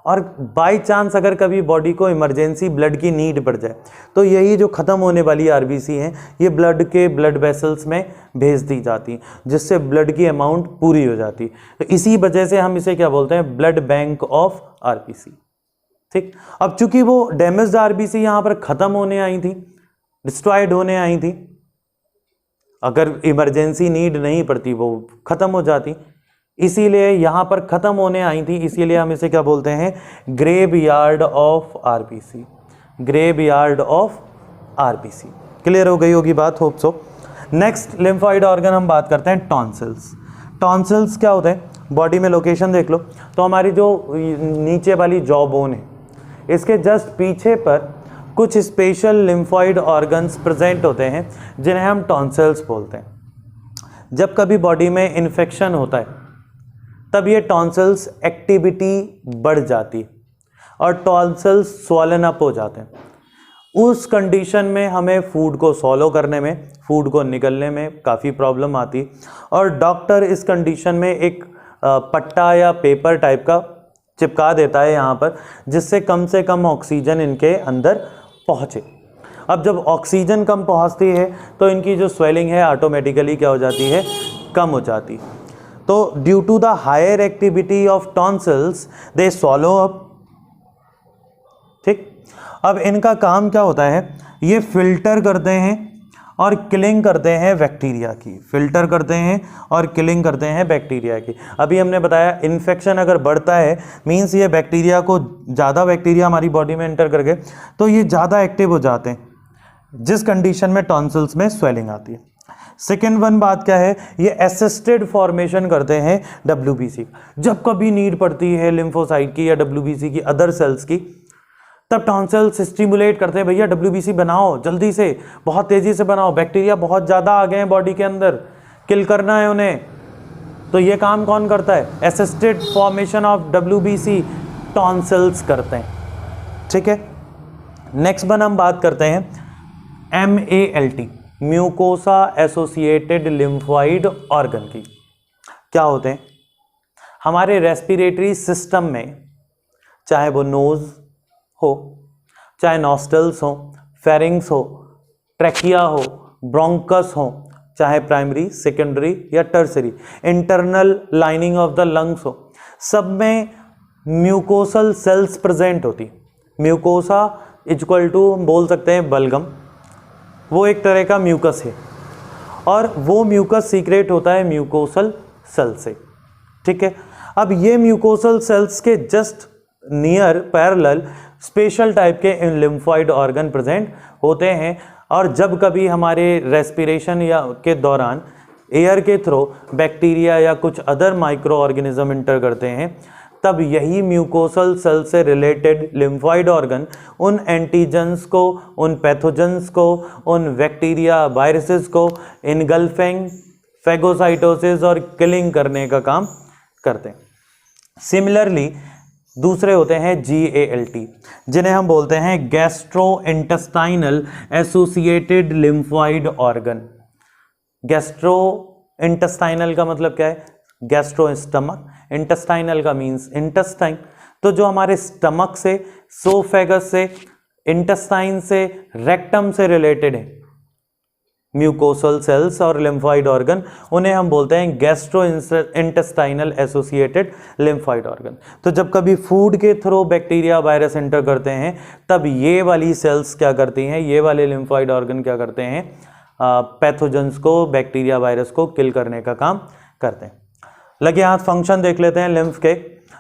और बाय चांस अगर कभी बॉडी को इमरजेंसी ब्लड की नीड पड़ जाए तो यही जो ख़त्म होने वाली आरबीसी हैं ये ब्लड के ब्लड वेसल्स में भेज दी जाती, जिससे ब्लड की अमाउंट पूरी हो जाती। तो इसी वजह से हम इसे क्या बोलते हैं, ब्लड बैंक ऑफ आरबीसी। ठीक, अब चूंकि वो डैमेज्ड आरबीसी यहाँ पर ख़त्म होने आई थी, डिस्ट्रॉयड होने आई थी, अगर इमरजेंसी नीड नहीं पड़ती वो ख़त्म हो जाती, इसीलिए यहाँ पर ख़त्म होने आई थी, इसीलिए हम इसे क्या बोलते हैं, graveyard of RBC, graveyard of RBC. Clear हो गई होगी बात, hope so. Next lymphoid organ हम बात करते हैं टॉन्सिल्स। टॉन्सिल्स क्या होते हैं, बॉडी में लोकेशन देख लो तो हमारी जो नीचे वाली जॉ बोन है इसके जस्ट पीछे पर कुछ स्पेशल लिम्फोइड ऑर्गन्स प्रेजेंट होते हैं जिन्हें हम टॉन्सिल्स बोलते हैं। जब कभी बॉडी में इन्फेक्शन होता है तब ये टॉन्सिल्स एक्टिविटी बढ़ जाती है और टॉन्सिल्स स्वॉलन अप हो जाते हैं। उस कंडीशन में हमें फूड को सॉलो करने में, फूड को निकलने में काफ़ी प्रॉब्लम आती, और डॉक्टर इस कंडीशन में एक पट्टा या पेपर टाइप का चिपका देता है यहाँ पर, जिससे कम ऑक्सीजन इनके अंदर पहुँचे। अब जब ऑक्सीजन कम पहुँचती है तो इनकी जो स्वेलिंग है ऑटोमेटिकली क्या हो जाती है, कम हो जाती। तो due to the higher activity of tonsils they swallow up. ठीक, अब इनका काम क्या होता है, ये फिल्टर करते हैं और किलिंग करते हैं बैक्टीरिया की, फिल्टर करते हैं और किलिंग करते हैं बैक्टीरिया की। अभी हमने बताया इन्फेक्शन अगर बढ़ता है मींस ये बैक्टीरिया को, ज़्यादा बैक्टीरिया हमारी बॉडी में एंटर करके तो ये ज़्यादा एक्टिव हो जाते हैं, जिस कंडीशन में टॉन्सिल्स में स्वेलिंग आती है। सेकेंड वन बात क्या है, ये असिस्टेड फॉर्मेशन करते हैं डब्ल्यूबीसी। जब कभी नीड पड़ती है लिम्फोसाइट की या डब्ल्यूबीसी की, अदर सेल्स की, तब टॉन्सिल्स स्टिमुलेट करते हैं, भैया WBC बनाओ जल्दी से, बहुत तेजी से बनाओ, बैक्टीरिया बहुत ज़्यादा आ गए हैं बॉडी के अंदर, किल करना है उन्हें। तो ये काम कौन करता है? Assisted formation of WBC tonsils करते हैं, ठीक है। नेक्स्ट वन हम बात करते हैं MALT, mucosa associated lymphoid organ की। क्या होते हैं? हमारे रेस्पिरेटरी सिस्टम में, चाहे वो नोज हो, चाहे नॉस्टल्स हो, फेरिंग्स हो, ट्रैकिया हो, ब्रोंकस हो, चाहे प्राइमरी, सेकेंडरी या tertiary, internal lining of the lungs हो, सब में म्यूकोसल सेल्स प्रेजेंट होती। म्यूकोसा इक्वल टू हम बोल सकते हैं बलगम, वो एक तरह का म्यूकस है, और वो म्यूकस सीक्रेट होता है म्यूकोसल सेल से, ठीक है। अब ये म्यूकोसल सेल्स के just near parallel special type के लिम्फोइड ऑर्गन प्रेजेंट होते हैं, और जब कभी हमारे रेस्पिरेशन या के दौरान एयर के थ्रू बैक्टीरिया या कुछ अदर माइक्रो ऑर्गेनिज्म इंटर करते हैं, तब यही म्यूकोसल सेल से रिलेटेड लिम्फोइड ऑर्गन उन एंटीजेंस को, उन पैथोजेंस को, उन बैक्टीरिया वायरसेस को इनगल्फिंग, फैगोसाइटोसिस और किलिंग करने का काम करते हैं। सिमिलरली दूसरे होते हैं GALT, जिन्हें हम बोलते हैं gastro intestinal associated lymphoid organ. Gastro intestinal का मतलब क्या है? गैस्ट्रो स्टमक, इंटेस्टाइनल का मीन्स इंटेस्टाइन। तो जो हमारे स्टमक से, सोफेगस से, इंटेस्टाइन से, रेक्टम से रिलेटेड है म्यूकोसल सेल्स और लिम्फोइड ऑर्गन, उन्हें हम बोलते हैं gastro intestinal associated lymphoid organ. तो जब कभी फूड के थ्रू बैक्टीरिया वायरस एंटर करते हैं, तब ये वाली सेल्स क्या करती हैं, ये वाले लिम्फोइड ऑर्गन क्या करते हैं? पैथोजेंस को, बैक्टीरिया वायरस को किल करने का काम करते हैं। लगे हाथ फंक्शन देख लेते हैं लिम्फ के।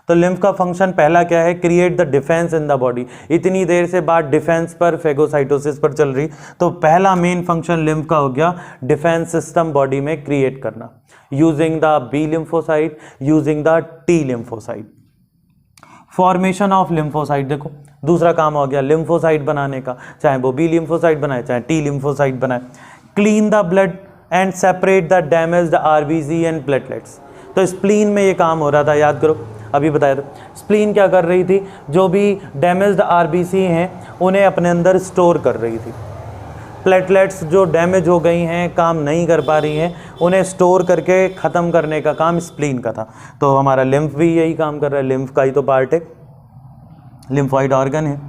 तो लिम्फ का फंक्शन पहला क्या है? Create the defence in the body. इतनी देर से बात डिफेंस पर, फेगोसाइटोसिस पर चल रही, तो पहला मेन फंक्शन लिम्फ का हो गया डिफेंस सिस्टम बॉडी में क्रिएट करना, using the B lymphocyte, using the T lymphocyte. Formation of lymphocyte, देखो दूसरा काम हो गया लिम्फोसाइट बनाने का, चाहे वो बी लिम्फोसाइट बनाए चाहे टी लिम्फोसाइट बनाए। Clean the blood and separate the damaged RBC and platelets. तो स्प्लीन में ये काम हो रहा था, याद करो अभी बताया था। स्प्लीन क्या कर रही थी? जो भी डैमेज्ड RBC हैं उन्हें अपने अंदर स्टोर कर रही थी। प्लेटलेट्स जो डैमेज हो गई हैं, काम नहीं कर पा रही हैं, उन्हें स्टोर करके ख़त्म करने का काम स्प्लीन का था। तो हमारा लिम्फ भी यही काम कर रहा है, लिम्फ का ही तो पार्ट है, लिम्फोइड ऑर्गन है।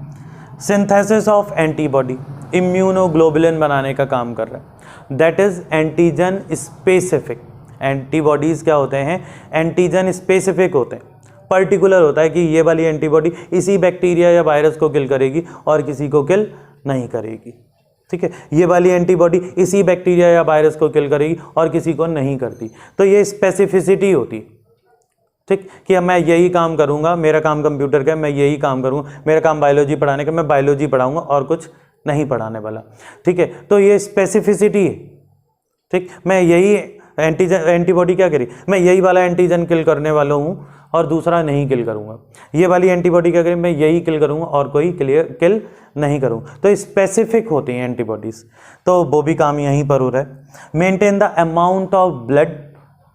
सिंथेसिस ऑफ एंटीबॉडी, इम्यूनोग्लोबुलिन बनाने का काम कर रहा है, that is antigen specific. Antibodies क्या होते हैं? एंटीजन स्पेसिफिक होते हैं, पर्टिकुलर होता है कि ये वाली एंटीबॉडी इसी बैक्टीरिया या वायरस को किल करेगी और किसी को किल नहीं करेगी, ठीक है। ये वाली एंटीबॉडी इसी बैक्टीरिया या वायरस को किल करेगी और किसी को नहीं करती। तो ये स्पेसिफिसिटी होती, ठीक, कि अब मैं यही काम करूँगा, मेरा काम कंप्यूटर का है, मैं यही काम करूँगा, मेरा काम बायोलॉजी पढ़ाने का, मैं बायोलॉजी पढ़ाऊँगा और कुछ नहीं पढ़ाने वाला, ठीक है। तो ये स्पेसिफिसिटी है, ठीक। मैं यही एंटीबॉडी क्या करी? मैं यही वाला एंटीजन किल करने वाला हूँ और दूसरा नहीं किल करूँगा। ये वाली एंटीबॉडी क्या करी? मैं यही किल करूँगा और कोई किल नहीं करूँगा। तो स्पेसिफिक होती हैं एंटीबॉडीज़, तो वो भी काम यहीं पर हो रहा है। Maintain the amount of blood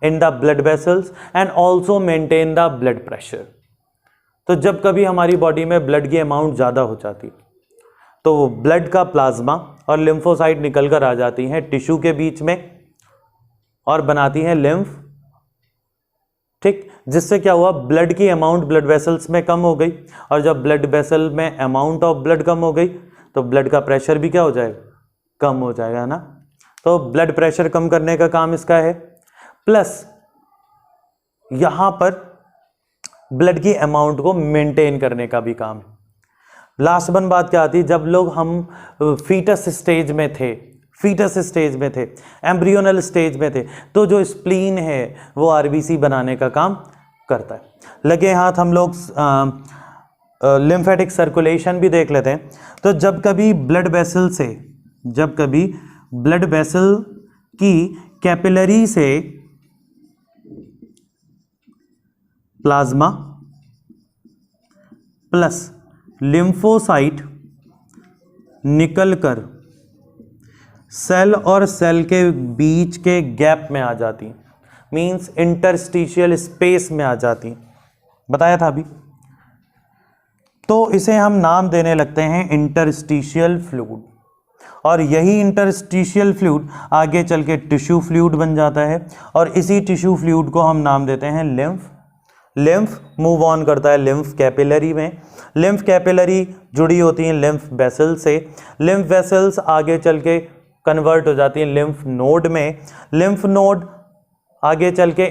in the blood vessels and also maintain the blood pressure. तो जब कभी हमारी बॉडी में ब्लड की अमाउंट ज़्यादा हो जाती तो वो ब्लड का प्लाज्मा और लिम्फोसाइट निकल कर आ जाती हैं टिश्यू के बीच में और बनाती हैं लिम्फ, ठीक। जिससे क्या हुआ? ब्लड की अमाउंट ब्लड वेसल्स में कम हो गई, और जब ब्लड वेसल में अमाउंट ऑफ ब्लड कम हो गई तो ब्लड का प्रेशर भी क्या हो जाएगा? कम हो जाएगा ना। तो ब्लड प्रेशर कम करने का काम इसका है, प्लस यहां पर ब्लड की अमाउंट को मेंटेन करने का भी काम है। लास्ट वन बात क्या आती है? जब लोग हम फीटस स्टेज में थे, एम्ब्रियोनल स्टेज में थे, तो जो स्प्लीन है वो RBC बनाने का काम करता है। लगे हाथ हम लोग लिम्फेटिक सर्कुलेशन भी देख लेते हैं। तो जब कभी ब्लड वेसल की कैपिलरी से प्लाज्मा प्लस लिम्फोसाइट निकलकर सेल और सेल के बीच के गैप में आ जाती, मींस इंटरस्टिशियल स्पेस में आ जाती, बताया था अभी। तो इसे हम नाम देने लगते हैं इंटरस्टिशियल फ्लूइड, और यही इंटरस्टिशियल फ्लूइड आगे चल के टिश्यू फ्लूइड बन जाता है, और इसी टिश्यू फ्लूइड को हम नाम देते हैं लिम्फ। लिम्फ मूव ऑन करता है लिम्फ कैपिलरी में, लिम्फ कैपिलरी जुड़ी होती हैं लिम्फ वेसल से, लिम्फ वेसल्स आगे चल के कन्वर्ट हो जाती हैं लिम्फ नोड में, लिम्फ नोड आगे चल के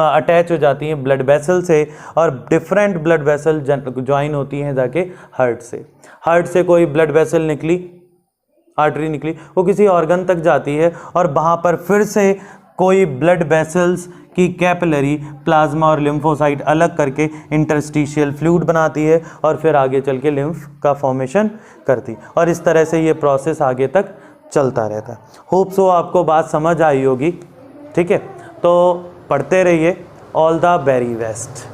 अटैच हो जाती हैं ब्लड वेसल से, और डिफरेंट ब्लड वेसल ज्वाइन होती हैं जाके हार्ट से। हार्ट से कोई ब्लड वेसल निकली, आर्टरी निकली, वो किसी ऑर्गन तक जाती है, और वहाँ पर फिर से कोई ब्लड वेसल्स की कैपिलरी प्लाज्मा और लिम्फोसाइट अलग करके इंटरस्टिशियल फ्लूइड बनाती है, और फिर आगे चल के लिम्फ का फॉर्मेशन करती, और इस तरह से ये प्रोसेस आगे तक चलता रहता है। होप सो आपको बात समझ आई होगी, ठीक है। तो पढ़ते रहिए। All the very best.